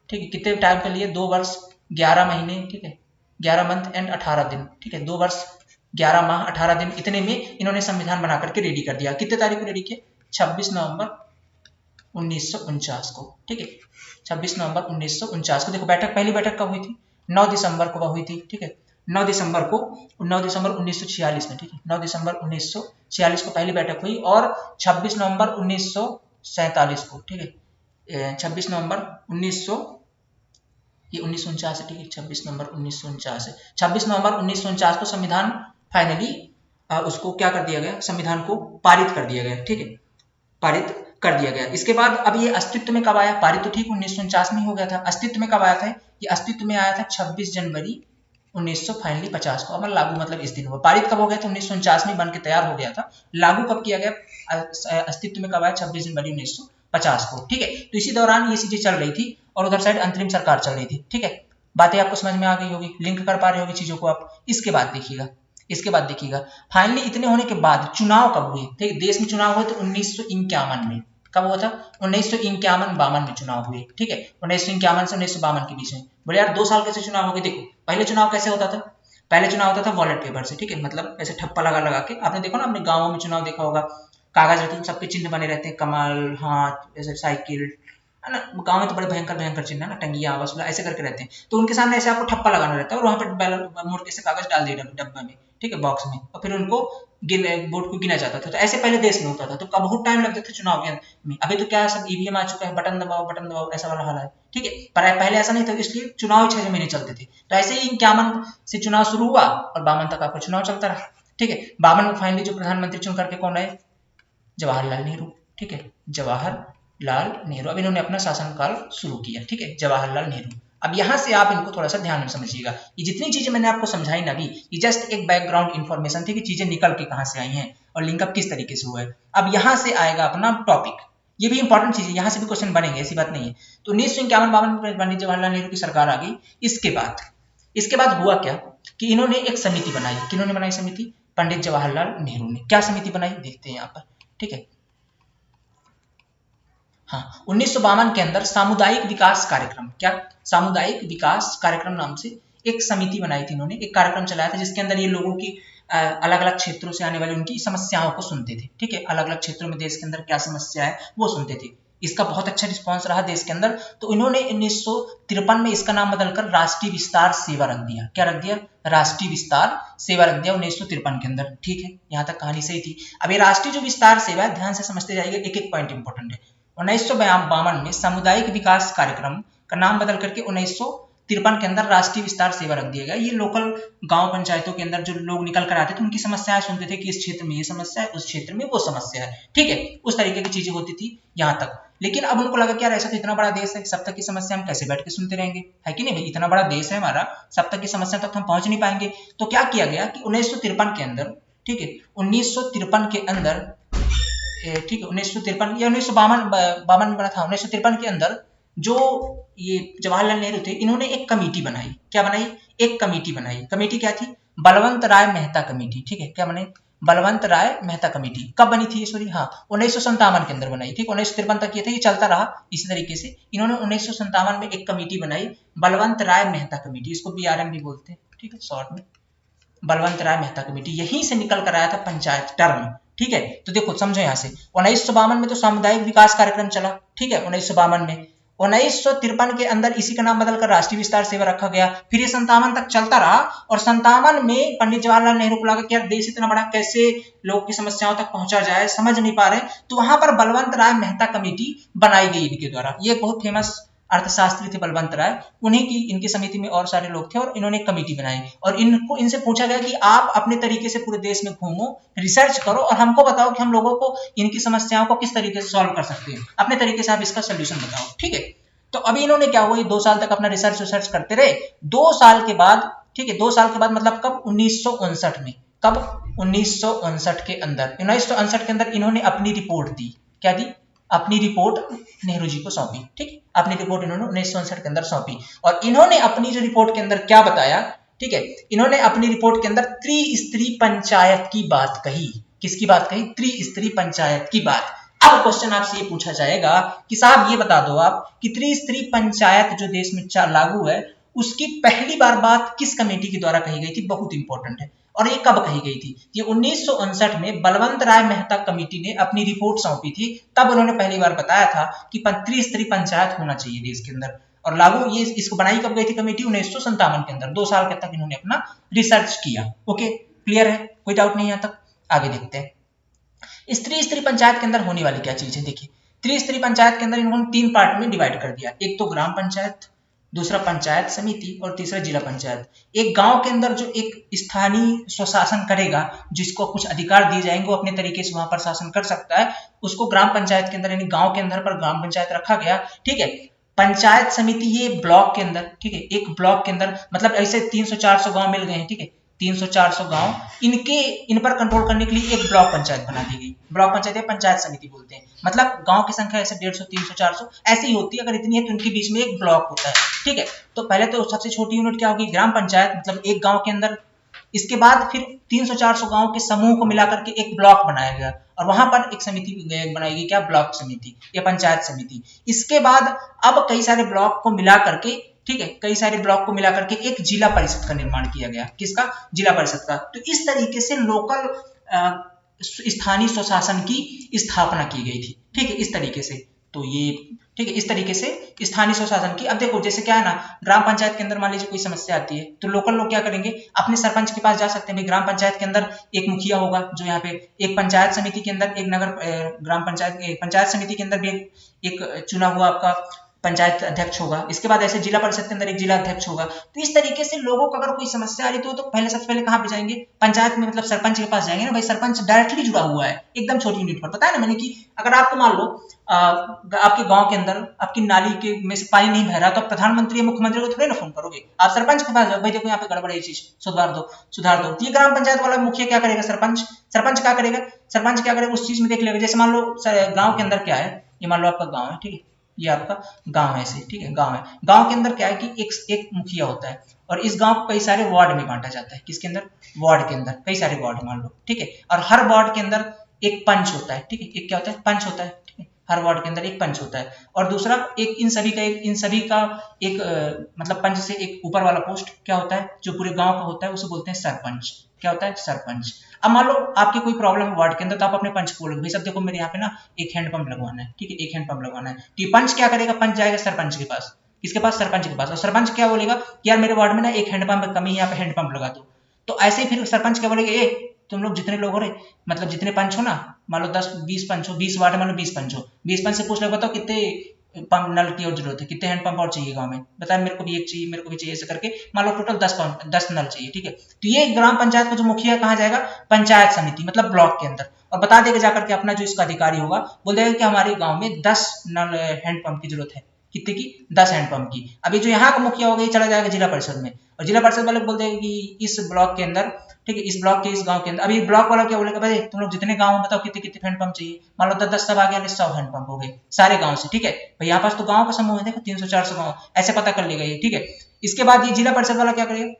S1: ठीक है, कितने टाइम के लिए, 2 वर्ष 11 महीने, ठीक है, 11 मंथ एंड 18 दिन, ठीक है, 2 वर्ष 11 माह 18 दिन, इतने में इन्होंने संविधान बना करके रेडी कर दिया। कितने तारीख को रेडी किया, 26 नवंबर 1949 को, ठीक है, 26 नवंबर 1949 को। देखो बैठक, पहली बैठक कब हुई थी, 9 दिसंबर को हुई थी, ठीक है, 9 दिसंबर 1946 में, ठीक है, 9 दिसंबर 1946 को पहली बैठक हुई और 26 नवंबर 1947 को, ठीक है, 26 नवंबर 1949 है, ठीक है, 26 नवंबर 1949 है, 26 नवंबर 1949 को संविधान फाइनली उसको क्या कर दिया गया, संविधान को पारित कर दिया गया, ठीक है, पारित कर दिया गया। इसके बाद अब ये अस्तित्व में कब आया, पारित तो ठीक 1949 में हो गया था, अस्तित्व में कब आया था, ये अस्तित्व में आया था 26 जनवरी 1950 को। अमल लागू मतलब इस दिन हुआ, पारित कब हो गया था, 1949 में बन के तैयार हो गया था, लागू कब किया गया, अस्तित्व में कब आया, 26 जनवरी 1950 को, ठीक है। तो इसी दौरान ये चीजें चल रही थी और उधर साइड अंतरिम सरकार चल रही थी, ठीक है। बातें आपको समझ में आ गई होगी, लिंक कर पा रहे होगी चीजों को आप। इसके बाद देखिएगा फाइनली इतने होने के बाद चुनाव कब हुए, ठीक है, देश में चुनाव हुए तो 1951 में, कब हुआ था, 1951-52 में चुनाव हुए, ठीक है, 1951 से 1952 के बीच में। बोले यार 2 साल कैसे चुनाव हो गए, देखो पहले चुनाव कैसे होता था, पहले चुनाव होता था वॉलेट पेपर से, ठीक है, मतलब ऐसे ठप्पा लगा के, आपने देखो ना अपने गाँवों में चुनाव देखा होगा, कागज रहते हैं, सबके चिन्ह बने रहते हैं, कमल, हाथ, ऐसे साइकिल, है ना, गांव में तो बड़े भयंकर चिन्ह है ना, टंगिया, वसूला, ऐसे करके रहते हैं। तो उनके सामने ऐसे आपको ठप्पा लगाना रहता है और वहां पर मोड़ के से कागज डाल दिए डब्बे में, ठीक है, बॉक्स में, और फिर उनको वोट को गिना जाता था। तो ऐसे पहले देश में होता था, तो बहुत टाइम लगता था चुनाव के में। अभी तो क्या है, सब ईवीएम आ चुका है, बटन दबाओ ऐसा वाला हाल है, ठीक है, पर पहले ऐसा नहीं था, इसलिए चुनाव 6 महीने चलते थे। तो ऐसे ही 51 से चुनाव शुरू हुआ और 52 तक आपका चुनाव चलता रहा, ठीक है। 52 में फाइनली जो प्रधानमंत्री चुन करके कौन आए, जवाहरलाल नेहरू, ठीक है, जवाहरलाल नेहरू। अब इन्होंने अपना शासनकाल शुरू किया, ठीक है, जवाहरलाल नेहरू। अब यहां से आप इनको थोड़ा सा ध्यान में समझिएगा, ये जितनी चीजें मैंने आपको समझाई ना अभी, ये जस्ट एक बैकग्राउंड इन्फॉर्मेशन थी कि चीजें निकल के कहां से आई हैं और लिंकअप किस तरीके से हुआ है। अब यहां से आएगा अपना टॉपिक, ये भी इंपॉर्टेंट चीज है, यहां से भी क्वेश्चन बनेंगे, ऐसी बात नहीं है। तो 1951-52 में पंडित जवाहरलाल नेहरू की सरकार आ गई। इसके बाद हुआ क्या कि इन्होंने एक समिति बनाई। किन्होंने बनाई समिति, पंडित जवाहरलाल नेहरू ने। क्या समिति बनाई, देखते हैं यहाँ पर, ठीक है। हाँ, 1952 के अंदर सामुदायिक विकास कार्यक्रम, क्या, सामुदायिक विकास कार्यक्रम नाम से एक समिति बनाई थी इन्होंने, एक कार्यक्रम चलाया था जिसके अंदर ये लोगों की अलग अलग क्षेत्रों से आने वाली उनकी समस्याओं को सुनते थे, ठीक है, अलग अलग क्षेत्रों में देश के अंदर क्या समस्या है वो सुनते थे। इसका बहुत अच्छा रिस्पांस रहा देश के अंदर, तो इन्होंने 1953 में इसका नाम बदलकर राष्ट्रीय विस्तार सेवा रख दिया। क्या रख दिया, राष्ट्रीय विस्तार सेवा रख दिया 1953 के अंदर, ठीक है, यहाँ तक कहानी सही थी। अब ये राष्ट्रीय जो विस्तार सेवा है, ध्यान से समझते जाइए, एक एक पॉइंट इंपॉर्टेंट है। 1952 में सामुदायिक विकास कार्यक्रम का नाम बदल करके 1953 के अंदर राष्ट्रीय विस्तार सेवा रख दिया गया। ये लोकल गांव पंचायतों के अंदर जो लोग निकल कर आते थे उनकी समस्याएं सुनते थे कि इस क्षेत्र में ये समस्या है, उस क्षेत्र में वो समस्या है, ठीक है, उस तरीके की चीजें होती थी यहाँ तक। लेकिन अब उनको लगा क्या, ऐसा तो इतना बड़ा देश है, सब तक की समस्या हम कैसे बैठ के सुनते रहेंगे, है कि नहीं भाई, इतना बड़ा देश है हमारा, सब तक की समस्या तक हम पहुंच नहीं पाएंगे। तो क्या किया गया कि 1953 के अंदर, ठीक है, 1953 के अंदर, ठीक है, 1953 या 1952 में बना था, 1953 के अंदर जो ये जवाहरलाल नेहरू थे, इन्होंने एक कमेटी बनाई। क्या बनाई, एक कमेटी बनाई। कमेटी क्या थी, बलवंत राय मेहता कमेटी, ठीक है, क्या बनाई, बलवंत राय मेहता कमेटी। कब बनी थी ये, सॉरी, हाँ, 1957 के अंदर बनाई, ठीक, 1953 तक ये था, ये चलता रहा इसी तरीके से। इन्होंने 1957 में एक कमेटी बनाई, बलवंत राय मेहता कमेटी, इसको BRM भी बोलते हैं, ठीक है, शॉर्ट में, बलवंत राय मेहता कमेटी। यहीं से निकल कर आया था पंचायत टर्म, ठीक है। तो देखो समझो यहाँ से, 1952 में तो सामुदायिक विकास कार्यक्रम चला, ठीक है, 1952 में। 1953 के अंदर इसी का नाम बदलकर राष्ट्रीय विस्तार सेवा रखा गया। फिर ये 57 तक चलता रहा और 57 में पंडित जवाहरलाल नेहरू को लगा कि यार देश इतना बड़ा, कैसे लोगों की समस्याओं तक पहुंचा जाए, समझ नहीं पा रहे, तो वहां पर बलवंत राय मेहता कमेटी बनाई गई इनके द्वारा। ये बहुत फेमस अर्थशास्त्री थे बलवंत राय, उन्हीं की इनकी समिति में और सारे लोग थे और इन्होंने कमेटी बनाई और इनसे पूछा गया कि आप अपने तरीके से पूरे देश में घूमो, रिसर्च करो और हमको बताओ कि हम लोगों को इनकी समस्याओं को किस तरीके से सॉल्व कर सकते हैं, अपने तरीके से आप इसका सोल्यूशन बताओ। ठीक है, तो अभी इन्होंने क्या हुआ, ये 2 साल तक अपना रिसर्च करते रहे। 2 साल के बाद, ठीक है, 2 साल के बाद मतलब कब, 1959 में, कब, 1959 के अंदर, 1959 के अंदर इन्होंने अपनी रिपोर्ट दी। क्या दी? अपनी रिपोर्ट नेहरू जी को सौंपी। ठीक, अपनी रिपोर्ट इन्होंने 1959 के अंदर सौंपी और इन्होंने अपनी जो रिपोर्ट के अंदर क्या बताया, ठीक है, इन्होंने अपनी रिपोर्ट के अंदर त्रिस्तरीय पंचायत की बात कही। किसकी बात कही? त्रिस्तरीय पंचायत की बात। अब क्वेश्चन आपसे ये पूछा जाएगा कि साहब ये बता दो आप कि त्रिस्तरीय पंचायत जो देश में लागू है, उसकी पहली बार बात किस कमेटी के द्वारा कही गई थी? बहुत इंपॉर्टेंट है। और ये कब कही गई थी? ये 1959 में बलवंत राय मेहता कमेटी ने अपनी रिपोर्ट सौंपी थी, तब उन्होंने पहली बार बताया था कि त्रिस्तरीय पंचायत होना चाहिए देश के अंदर। और लागू ये इसको बनाई कब गई थी कमेटी? 1957 के अंदर। 2 साल तक इन्होंने अपना रिसर्च किया। ओके, क्लियर है, कोई डाउट नहीं यहाँ तक? आगे देखते हैं इस त्रिस्तरीय पंचायत के अंदर होने वाली क्या चीज है। देखिए, त्रिस्तरीय पंचायत के अंदर इन्होंने 3 पार्ट में डिवाइड कर दिया। एक तो ग्राम पंचायत, दूसरा पंचायत समिति और तीसरा जिला पंचायत। एक गांव के अंदर जो एक स्थानीय स्वशासन करेगा, जिसको कुछ अधिकार दिए जाएंगे, वो अपने तरीके से वहां पर शासन कर सकता है, उसको ग्राम पंचायत के अंदर, यानी गांव के अंदर पर ग्राम पंचायत रखा गया। ठीक है, पंचायत समिति ये ब्लॉक के अंदर, ठीक है, एक ब्लॉक के अंदर, मतलब ऐसे 300-400 गांव मिल गए हैं, ठीक है, 300-400 गांव, इन पर कंट्रोल करने के लिए एक ब्लॉक पंचायत बना दी गई। ब्लॉक पंचायत या पंचायत समिति बोलते हैं। मतलब गांव की संख्या ऐसे 150, 300, 400 ऐसी ही होती है। अगर इतनी है तो उनके बीच में एक ब्लॉक होता है। ठीक है, तो पहले तो सबसे छोटी यूनिट क्या होगी? ग्राम पंचायत, मतलब एक गांव के अंदर। इसके बाद फिर 300-400 गांव के समूह को मिलाकर के एक ब्लॉक बनाया गया और वहां पर एक समिति बनाई गई। क्या? ब्लॉक समिति या पंचायत समिति। इसके बाद अब कई सारे ब्लॉक को मिला करके, ठीक है, कई सारे ब्लॉक को मिलाकर के एक जिला परिषद का निर्माण किया गया। किसका? जिला परिषद का। तो इस तरीके से लोकल स्थानीय स्वशासन की स्थापना की गई थी। ठीक है, इस तरीके से। तो ये, ठीक है, इस तरीके से स्थानीय स्वशासन की। अब देखो, जैसे क्या है ना, ग्राम पंचायत के अंदर मान लीजिए कोई समस्या आती है तो लोकल लोग क्या करेंगे? अपने सरपंच के पास जा सकते हैं। ग्राम पंचायत के अंदर एक मुखिया होगा, जो यहाँ पे एक पंचायत समिति के अंदर एक नगर ग्राम पंचायत, पंचायत समिति के अंदर भी एक चुना हुआ आपका पंचायत अध्यक्ष होगा। इसके बाद ऐसे जिला परिषद के अंदर एक जिला अध्यक्ष होगा। तो इस तरीके से लोगों को अगर कोई समस्या आ रही तो पहले, सबसे पहले कहाँ पे जाएंगे? पंचायत में, मतलब सरपंच के पास जाएंगे ना भाई। सरपंच डायरेक्टली जुड़ा हुआ है एकदम छोटी यूनिट पर। पता है ना मैंने कि अगर आपको मान लो आपके गांव के अंदर आपकी नाली के में से पानी नहीं बह रहा, तो आप प्रधानमंत्री या मुख्यमंत्री को थोड़ी ना फोन करोगे, आप सरपंच के पास जाओ, भाई देखो यहाँ पे गड़बड़ है, ये चीज सुधार दो। ये ग्राम पंचायत वाला मुखिया क्या करेगा? सरपंच क्या करेगा? सरपंच क्या करेगा? उस चीज में देख लेगा। जैसे मान लो गांव के अंदर क्या है, ये मान लो आपका गांव है, ठीक है, ये आपका गांव है ऐसे, ठीक है, गांव है। गांव के अंदर क्या है कि एक मुखिया होता है और इस गांव को कई सारे वार्ड में बांटा जाता है। किसके अंदर? वार्ड के अंदर, कई सारे वार्ड मान लो, ठीक है। और हर वार्ड के अंदर एक पंच होता है, ठीक है, एक क्या होता है? पंच होता है, ठीक है। हर वार्ड के अंदर एक पंच होता है और दूसरा एक इन सभी का एक मतलब पंच से एक ऊपर वाला पोस्ट क्या होता है, जो पूरे गांव का होता है, उसे बोलते हैं सरपंच। क्या होता है? सरपंच। अब मान लो आपकी कोई प्रॉब्लम है वार्ड के अंदर, तो आप अपने पंच को बोलोगे, भाई सब देखो मेरे यहाँ पे ना एक हैंडपंप लगवाना है, ठीक है, एक हैंडपंप लगवाना है। तो ये पंच क्या करेगा? पंच जाएगा सरपंच के पास। किसके पास? सरपंच के पास। और सरपंच क्या बोलेगा कि यार मेरे वार्ड में ना एक हैंडपंप कमी है, यहाँ पे हैंडपंप लगा दो। तो ऐसे ही फिर सरपंच क्या बोलेगा, ए तुम लोग जितने लोग हो रहे, मतलब जितने पंच हो ना, मान लो 10-20 पंच हो, 20 वार्ड, मान लो 20 पंच हो, 20 पंच से पूछ लो, बताओ कितने पंप नल की और जरूरत है, कितने हैंडपंप और चाहिए गांव में, बताया मेरे को भी एक चाहिए, मेरे को भी चाहिए, ऐसे करके मान लो टोटल 10 नल चाहिए, ठीक है। तो ये ग्राम पंचायत का जो मुखिया कहाँ जाएगा? पंचायत समिति, मतलब ब्लॉक के अंदर, और बता देगा जाकर के अपना जो इसका अधिकारी होगा, बोल देगा कि हमारे गांव में 10 नल हैंडपंप की जरूरत है। कितने की? 10 हैंडपंप की। अभी जो यहाँ का मुखिया होगा ये चला जाएगा जिला परिषद में, और जिला परिषद वाले बोल देगा कि इस ब्लॉक के अंदर, ठीक है, इस ब्लॉक के इस गांव के अंदर, अभी ब्लॉक वाला क्या बोलेगा, भाई तुम लोग जितने गांव बताओ कितने कितने हैंडपंप चाहिए, मान लो 10 सब आ गया, 100 हैंडपंप हो गए सारे गांव से, ठीक है भाई। यहाँ पास तो गांव का समूह है, देखो 300-400 गांव, ऐसे पता कर लेगा ये, ठीक है। इसके बाद ये जिला परिषद वाला क्या करेगा?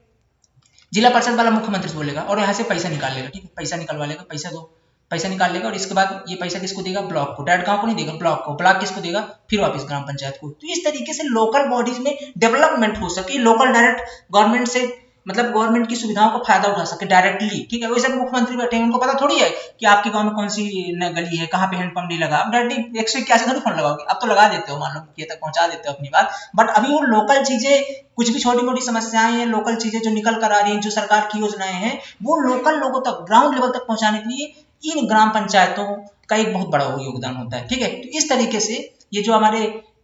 S1: जिला परिषद वाला मुख्यमंत्री से बोलेगा और यहाँ से पैसा निकाल लेगा, ठीक है, पैसा निकलवा लेगा, पैसा दो, पैसा निकाल लेगा। और इसके बाद ये पैसा किसको देगा? ब्लॉक को। डायरेक्ट गांव को नहीं देगा, ब्लॉक को। ब्लॉक किसको देगा? फिर वापस ग्राम पंचायत को। तो इस तरीके से लोकल बॉडीज में डेवलपमेंट हो सके, लोकल डायरेक्ट गवर्नमेंट से मतलब गवर्नमेंट की सुविधाओं का फायदा उठा सके डायरेक्टली, ठीक है। वैसे मुख्यमंत्री बैठे हैं, उनको पता थोड़ी है कि आपके गांव में कौन सी गली है, कहाँ पे हैंडपंप नहीं लगा, आप डायरेक्टली 181 थोड़ी फोन लगाओगे, आप तो लगा देते हो, मान लो मुखिया तक पहुंचा देते हो अपनी बात। बट अभी वो लोकल चीजें, कुछ भी छोटी मोटी समस्याएं हैं, लोकल चीजें जो निकल कर आ रही हैं, जो सरकार की योजनाएं हैं, वो लोकल लोगों तक, ग्राउंड लेवल तक पहुंचाने के लिए इन ग्राम पंचायतों का एक बहुत बड़ा योगदान होता है, ठीक है। तो इस तरीके से ये जो हमारे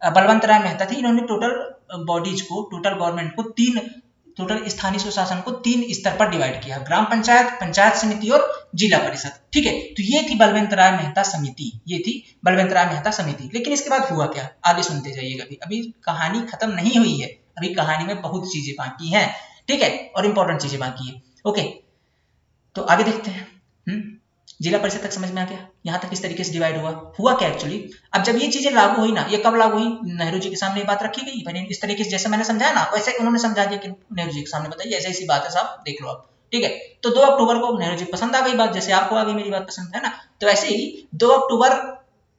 S1: बलवंत राय मेहता थे, इन्होंने टोटल बॉडीज को, टोटल गवर्नमेंट को तीन, टोटल स्थानीय स्वशासन को 3 स्तर पर डिवाइड किया, ग्राम पंचायत, पंचायत समिति और जिला परिषद, ठीक है। तो ये थी बलवंत राय मेहता समिति, ये थी बलवंत राय मेहता समिति। लेकिन इसके बाद हुआ क्या, आगे सुनते जाइएगा। अभी कहानी खत्म नहीं हुई है, अभी कहानी में बहुत चीजें बाकी हैं, ठीक है, और इंपॉर्टेंट चीजें बाकी है। ओके, तो आगे देखते हैं। जिला परिषद तक समझ में आ गया, यहाँ तक इस तरीके से डिवाइड हुआ क्या एक्चुअली। अब जब ये चीजें लागू हुई ना, ये कब लागू हुई, नेहरू जी के सामने ये बात रखी गई, मैंने इस तरीके से जैसे मैंने समझाया ना, वैसे उन्होंने समझा दिया कि नेहरू जी के सामने बताइए ऐसी ऐसी बात है साहब, देख लो आप, ठीक है। तो 2 अक्टूबर को नेहरू जी पसंद आ गई बात, जैसे आपको आ गई मेरी बात पसंद, है ना। तो ऐसे ही 2 अक्टूबर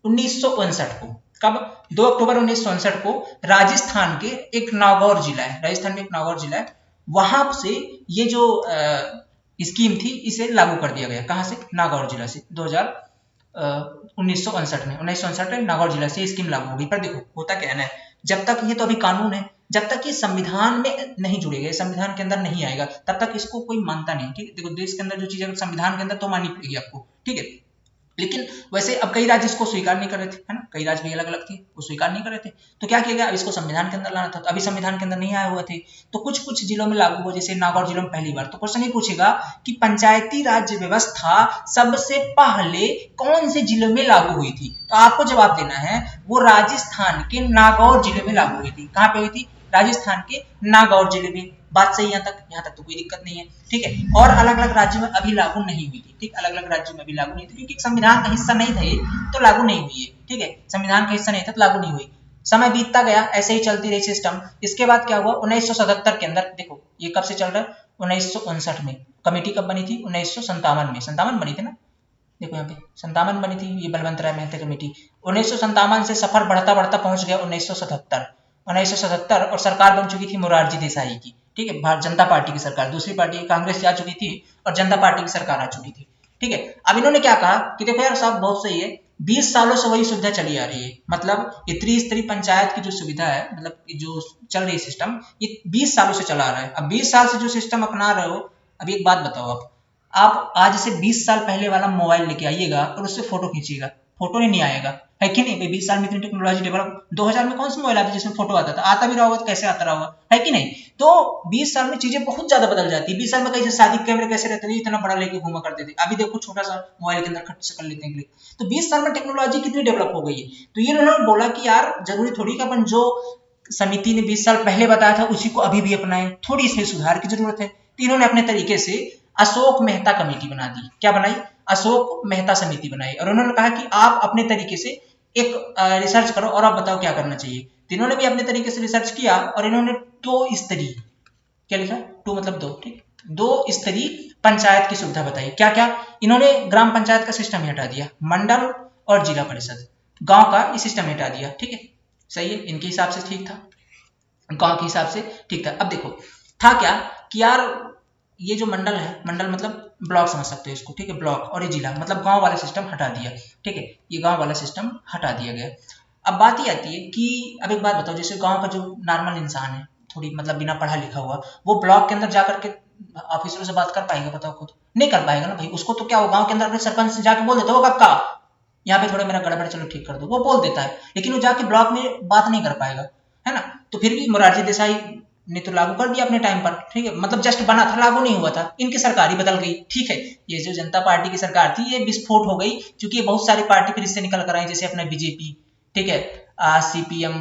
S1: 1959 को, कब, 2 अक्टूबर 1959 को राजस्थान के एक नागौर जिला है, राजस्थान में एक नागौर जिला है, वहां से ये जो स्कीम थी इसे लागू कर दिया गया। कहां से, नागौर जिला से। 1959 में नागौर जिला से स्कीम लागू होगी। पर देखो होता क्या है ना, जब तक ये तो अभी कानून है, जब तक ये संविधान में नहीं जुड़ेगा, संविधान के अंदर नहीं आएगा, तब तक इसको कोई मानता नहीं, ठीक है। देखो देश के अंदर जो चीजें संविधान के अंदर तो माननी पड़ेगी आपको, ठीक है। लेकिन वैसे अब कई राज्य इसको स्वीकार नहीं कर रहे थे, है ना, कई राज्य भी अलग अलग थे, वो स्वीकार नहीं कर रहे थे। तो क्या किया गया, अब इसको संविधान के अंदर लाना था, तो अभी संविधान के अंदर नहीं आए हुए थे, तो कुछ कुछ जिलों में लागू हुआ, जैसे नागौर जिलों में पहली बार। तो क्वेश्चन ये पूछेगा कि पंचायती राज व्यवस्था सबसे पहले कौन से जिलों में लागू हुई थी, तो आपको जवाब देना है वो राजस्थान के नागौर जिले में लागू हुई थी। कहां पे हुई थी, राजस्थान के नागौर जिले में। बात सही यहाँ तक तो कोई दिक्कत नहीं है, ठीक है। और अलग अलग राज्यों में अभी लागू नहीं हुई थी, ठीक, अलग अलग राज्यों में अभी लागू नहीं थी, क्योंकि संविधान का हिस्सा नहीं थे तो लागू नहीं हुई है, ठीक है। संविधान का हिस्सा नहीं था तो लागू नहीं हुई। समय बीतता गया, ऐसे ही चलती रही सिस्टम। इसके बाद क्या हुआ, 1977 के अंदर, देखो ये कब से चल रहा है, 1959 में। कमेटी कब बनी थी, 1957 में, 57 बनी थी ना, देखो यहाँ पे 57 बनी थी ये बलवंत राय मेहता कमेटी। 1957 से सफर बढ़ता बढ़ता पहुंच गया 1977 और सरकार बन चुकी थी मोरारजी देसाई की, ठीक है, भारतीय जनता पार्टी की सरकार। दूसरी पार्टी कांग्रेस जा चुकी थी और जनता पार्टी की सरकार आ चुकी थी, ठीक है। अब इन्होंने क्या कहा कि देखो यार साहब बहुत सही है, 20 सालों से वही सुविधा चली आ रही है, मतलब ये त्रिस्तरीय पंचायत की जो सुविधा है, मतलब जो चल रही है सिस्टम, ये 20 सालों से चला आ रहा है। अब 20 साल से जो सिस्टम अपना रहे हो, अभी एक बात बताओ, आप आज से 20 साल पहले वाला मोबाइल लेके आइएगा और उससे फोटो खींचिएगा, फोटो नहीं आएगा, है कि नहीं भाई। 20 साल में इतनी टेक्नोलॉजी डेवलप, 2000 में कौन सा मोबाइल आता जिसमें फोटो आता था, आता भी रहा होगा तो कैसे आता रहा होगा, है कि नहीं। तो 20 साल में चीजें बहुत ज्यादा बदल जाती है। 20 साल में कहीं शादी के कैमरे कैसे रहते थे, इतना बड़ा लेके घूमा करते थे, अभी देखो छोटा सा मोबाइल के अंदर खट से कर लेते हैं क्लिक। तो 20 साल में टेक्नोलॉजी कितनी डेवलप हो गई है। तो ये उन्होंने बोला कि यार जरूरी थोड़ी कि अपन जो समिति ने 20 साल पहले बताया था उसी को अभी भी अपनाएं, थोड़ी इसमें सुधार की जरूरत है। तो इन्होंने अपने तरीके से अशोक मेहता कमेटी बना दी। क्या बनाई, अशोक मेहता समिति बनाई, और उन्होंने कहा कि आप अपने तरीके से एक रिसर्च करो और आप बताओ क्या करना चाहिए। तो इन्होंने भी अपने तरीके से रिसर्च किया और इन्होंने 2 स्तरीय, क्या लिखा, 2 मतलब 2, ठीक, 2 स्तरीय पंचायत की सुविधा बताई। क्या क्या, इन्होंने ग्राम पंचायत का सिस्टम हटा दिया, मंडल और जिला परिषद, गांव का ये सिस्टम हटा दिया, ठीक है, सही है, इनके हिसाब से ठीक था, गांव के हिसाब से ठीक था। अब देखो था क्या कि यार ये जो मंडल है, मंडल मतलब ब्लॉक समझ सकते हो इसको, ठीक है, ब्लॉक, और ये जिला मतलब गांव वाला सिस्टम हटा दिया, ठीक है, ये गांव वाला सिस्टम हटा दिया गया। अब बात ये आती है कि अब एक बात बताओ, जैसे गांव का जो नॉर्मल इंसान है, थोड़ी मतलब बिना पढ़ा लिखा हुआ, वो ब्लॉक के अंदर जाकर के ऑफिसरों से बात कर पाएगा, बताओ खुद, नहीं कर पाएगा ना भाई। उसको तो क्या हो, गांव के अंदर अपने सरपंच से जाके बोल देता, वो काका यहाँ पे थोड़ा मेरा गड़बड़ चलो ठीक कर दो, वो बोल देता है, लेकिन वो जाके ब्लॉक में बात नहीं कर पाएगा, है ना। तो फिर भी मोरारजी देसाई ने तो लागू कर दिया अपने टाइम पर, ठीक है, मतलब जस्ट बना था, लागू नहीं हुआ था, इनकी सरकार ही बदल गई, ठीक है। ये जो जनता पार्टी की सरकार थी ये विस्फोट हो गई, क्योंकि ये बहुत सारी पार्टी फिर इससे निकल कर आई, जैसे अपने बीजेपी, ठीक है, सीपीएम,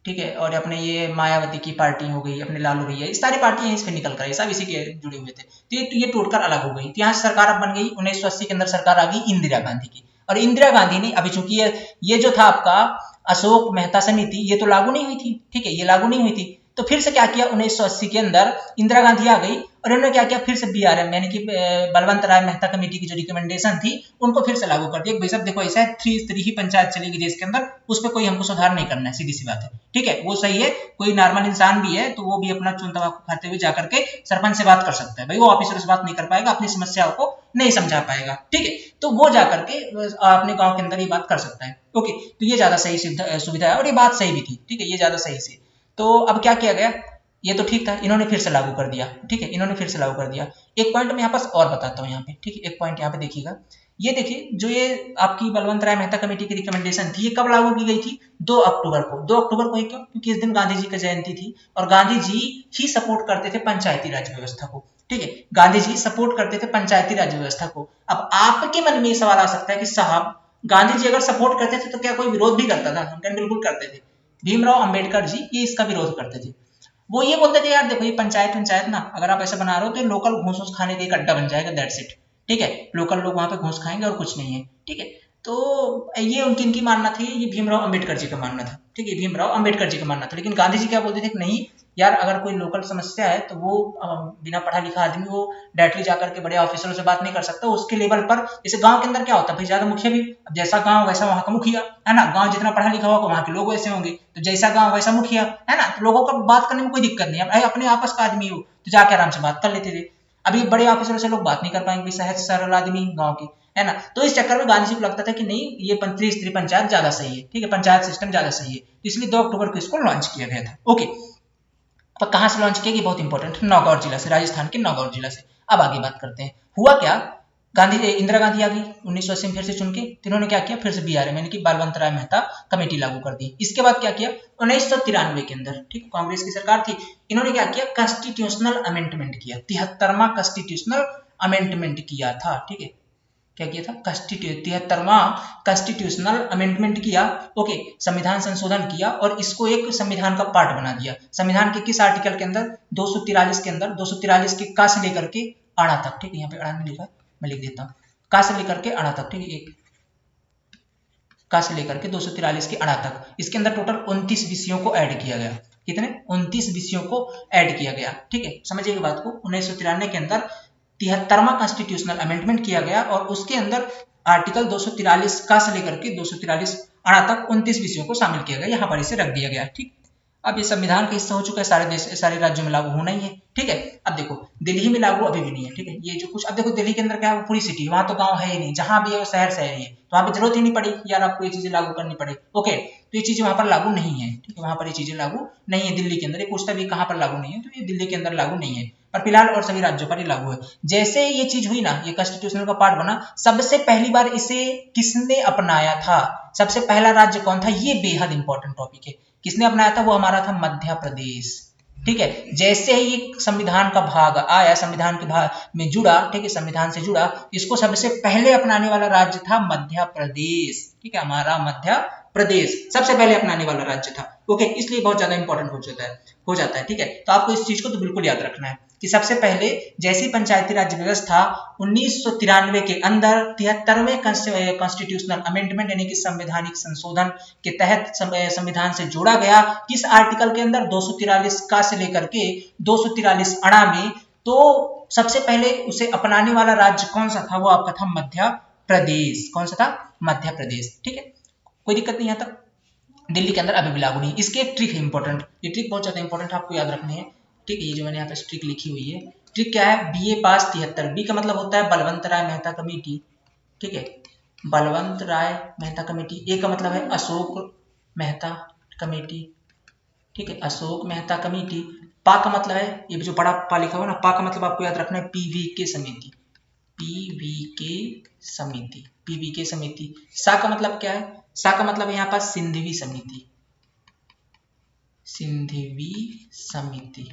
S1: ठीक है, और अपने ये मायावती की पार्टी हो गई, अपने लालू भैया, ये सारी पार्टियां इस पे निकल कर आई, सब इसी के जुड़े हुए थे। तो ये टूटकर अलग हो गई। तो यहाँ सरकार अब बन गई 1980 के अंदर सरकार आ गई इंदिरा गांधी की, और इंदिरा गांधी ने अभी चूंकि ये जो था आपका अशोक मेहता समिति, ये तो लागू नहीं हुई थी, ठीक है, ये लागू नहीं हुई थी। तो फिर से क्या किया, 1980 के अंदर इंदिरा गांधी आ गई और इन्होंने क्या किया, फिर से बीआरएम यानी कि बलवंत राय मेहता कमेटी की जो रिकमेंडेशन थी उनको फिर से लागू कर दिया। भाई साहब देखो ऐसा है 3 ही पंचायत चलेगी देश के अंदर, उस पर कोई हमको सुधार नहीं करना है, सीधी सी बात है, ठीक है, वो सही है। कोई नॉर्मल इंसान भी है तो वो भी अपना चुन तंबाकू खाते हुए जाकर के सरपंच से बात कर सकता है, भाई वो ऑफिसर से बात नहीं कर पाएगा, अपनी समस्याओं को नहीं समझा पाएगा, ठीक है, तो वो जाकर के अपने गांव के अंदर ये बात कर सकता है। ओके, तो ये ज्यादा सही सुविधा है और ये बात सही भी थी, ठीक है, ये ज्यादा सही से। तो अब क्या किया गया, ये तो ठीक था, इन्होंने फिर से लागू कर दिया, ठीक है, इन्होंने फिर से लागू कर दिया। एक पॉइंट मैं यहाँ पास और बताता हूँ यहाँ पे, ठीक है, एक पॉइंट यहाँ पे देखिएगा, ये देखिए जो ये आपकी बलवंत राय मेहता कमेटी की रिकमेंडेशन थी, ये कब लागू की गई थी, 2 अक्टूबर को। 2 अक्टूबर को ही क्यों, क्योंकि इस दिन गांधी जी की जयंती थी और गांधी जी ही सपोर्ट करते थे पंचायती राज व्यवस्था को, ठीक है, गांधी जी सपोर्ट करते थे पंचायती राज व्यवस्था को। अब आपके मन में ये सवाल आ सकता है कि साहब गांधी जी अगर सपोर्ट करते थे तो क्या कोई विरोध भी करता था, हम कहते बिल्कुल करते थे। भीमराव अंबेडकर जी ये इसका विरोध करते थे, वो ये बोलते थे यार देखो ये पंचायत ना अगर आप ऐसा बना रहे हो तो लोकल घूस घूस खाने का एक अड्डा बन जाएगा, दैट्स इट, ठीक है, लोकल लोग वहां पे घूस खाएंगे और कुछ नहीं है, ठीक है। तो ये उनकी इनकी मानना थी, ये भीमराव अंबेडकर जी का मानना था, ठीक है, भीमराव अंबेडकर जी का मानना था। लेकिन गांधी जी क्या बोलते थे कि नहीं यार अगर कोई लोकल समस्या है तो वो बिना पढ़ा लिखा आदमी वो डायरेक्टली जाकर के बड़े ऑफिसरों से बात नहीं कर सकता, उसके लेवल पर, जैसे गांव के अंदर क्या होता है भाई, ज्यादा मुखिया भी, अब जैसा गांव वैसा वहां का मुखिया, है ना, गांव जितना पढ़ा लिखा होगा वहां के लोग वैसे होंगे, तो जैसा गांव वैसा मुखिया, है ना, तो लोगों का बात करने में कोई दिक्कत नहीं है, अपने आपस का आदमी हो तो जाके आराम से बात कर लेते थे। अभी बड़े ऑफिसरों से लोग बात नहीं कर पाएंगे, सहज सरल आदमी गांव के, है ना, तो इस चक्कर में गांधी जी को लगता था कि नहीं ये त्रिस्तरीय पंचायत ज्यादा सही है, ठीक है, पंचायत सिस्टम ज्यादा सही है, तो इसलिए 2 अक्टूबर को इसको लॉन्च किया गया था। ओके, तो कहां से लॉन्च किया, बहुत इंपॉर्टेंट, नौगौर जिला से, राजस्थान के नौगौर जिला से। अब आगे बात करते हैं, हुआ क्या, इंदिरा गांधी आ गई 1980 में फिर से चुन के, तो इन्होंने क्या किया, फिर से बीआरएम यानी कि बलवंत राय मेहता कमेटी लागू कर दी। इसके बाद क्या किया, 1993 के अंदर, ठीक, कांग्रेस की सरकार थी, इन्होंने क्या किया, कॉन्स्टिट्यूशनल अमेंडमेंट किया, 73वां कॉन्स्टिट्यूशनल अमेंडमेंट किया था, ठीक है, क्या किया था, 73वां कॉन्स्टिट्यूशनल अमेंडमेंट किया, ओके, संविधान संशोधन किया और इसको एक संविधान का पार्ट बना दिया। संविधान के किस आर्टिकल के अंदर, 243 के अंदर, 243 के का से लेकर के अड़ा तक, ठीक है, यहाँ पे अड़ा नहीं लिखा, मैं लिख देता हूँ, का से लेकर के अड़ा तक, ठीक है, एक का से लेकर के 243 के अड़ा तक, इसके अंदर टोटल 29 विषयों को ऐड किया गया, कितने, 29 विषयों को ऐड किया गया, ठीक है, समझिए बात को, 1993 के अंदर 73वां कॉन्स्टिट्यूशनल अमेंडमेंट किया गया और उसके अंदर आर्टिकल 243 का से लेकर के 243 अड़ा तक 29 विषयों को शामिल किया गया, यहाँ पर इसे रख दिया गया, ठीक। अब ये संविधान का हिस्सा हो चुका है, सारे देश सारे राज्यों में लागू होना ही है, ठीक है। अब देखो दिल्ली में लागू अभी भी नहीं है, ठीक है, ये जो कुछ, अब देखो दिल्ली के अंदर क्या है, पूरी सिटी, वहां तो गांव है ही नहीं, जहां भी है वो शहर शहर ही है, तो वहां पे जरूरत ही नहीं पड़ी यार आपको ये चीजें लागू करनी पड़े, ओके, तो ये चीजें वहां पर लागू नहीं है, ठीक है, वहां पर ये चीजें लागू नहीं है दिल्ली के अंदर, ये पूछता भी कहां पर लागू नहीं है, तो ये दिल्ली के अंदर लागू नहीं है, पर फिलहाल और सभी राज्यों पर ये लागू है। जैसे ये चीज हुई ना, ये कॉन्स्टिट्यूशनल का पार्ट बना, सबसे पहली बार इसे किसने अपनाया था, सबसे पहला राज्य कौन था, ये बेहद इंपॉर्टेंट टॉपिक है, किसने अपनाया था, वो हमारा था मध्य प्रदेश, ठीक है। जैसे ही ये संविधान का भाग आया, संविधान के भाग में जुड़ा, ठीक है, संविधान से जुड़ा, इसको सबसे पहले अपनाने वाला राज्य था मध्य प्रदेश, ठीक है, हमारा मध्य प्रदेश सबसे पहले अपनाने वाला राज्य था, ओके, इसलिए बहुत ज्यादा इंपॉर्टेंट हो जाता है, ठीक है। तो आपको इस चीज को तो बिल्कुल याद रखना है कि सबसे पहले जैसी पंचायती राज व्यवस्था 1993 के अंदर 73वें कॉन्स्टिट्यूशनल अमेंडमेंट यानी कि संवैधानिक संशोधन के तहत संविधान से जोड़ा गया, किस आर्टिकल के अंदर, 243 का से लेकर के 243 अड़ा में, तो सबसे पहले उसे अपनाने वाला राज्य कौन सा था, वो आपका था मध्य प्रदेश, कौन सा था, मध्य प्रदेश, ठीक है, कोई दिक्कत नहीं आता, दिल्ली के अंदर अभी भी लागू नहीं। इसके ट्रिक है इंपॉर्टेंट, ये ट्रिक बहुत ज्यादा इंपॉर्टेंट आपको याद रखनी है, ठीक है, ये जो मैंने यहाँ पे ट्रिक लिखी हुई है, ट्रिक क्या है, बीए पास 73, बी का मतलब होता है बलवंत राय मेहता कमेटी, ठीक है, बलवंत राय मेहता कमेटी, ए का मतलब है अशोक मेहता कमेटी, ठीक है, अशोक मेहता कमेटी, पा का मतलब है, ये जो बड़ा पा लिखा हुआ ना, पा का मतलब आपको याद रखना है पीवीके समिति, पीवीके समिति, पीवीके समिति, सा का मतलब क्या है, सा का मतलब यहाँ पर सिंधवी समिति, सिंधवी समिति,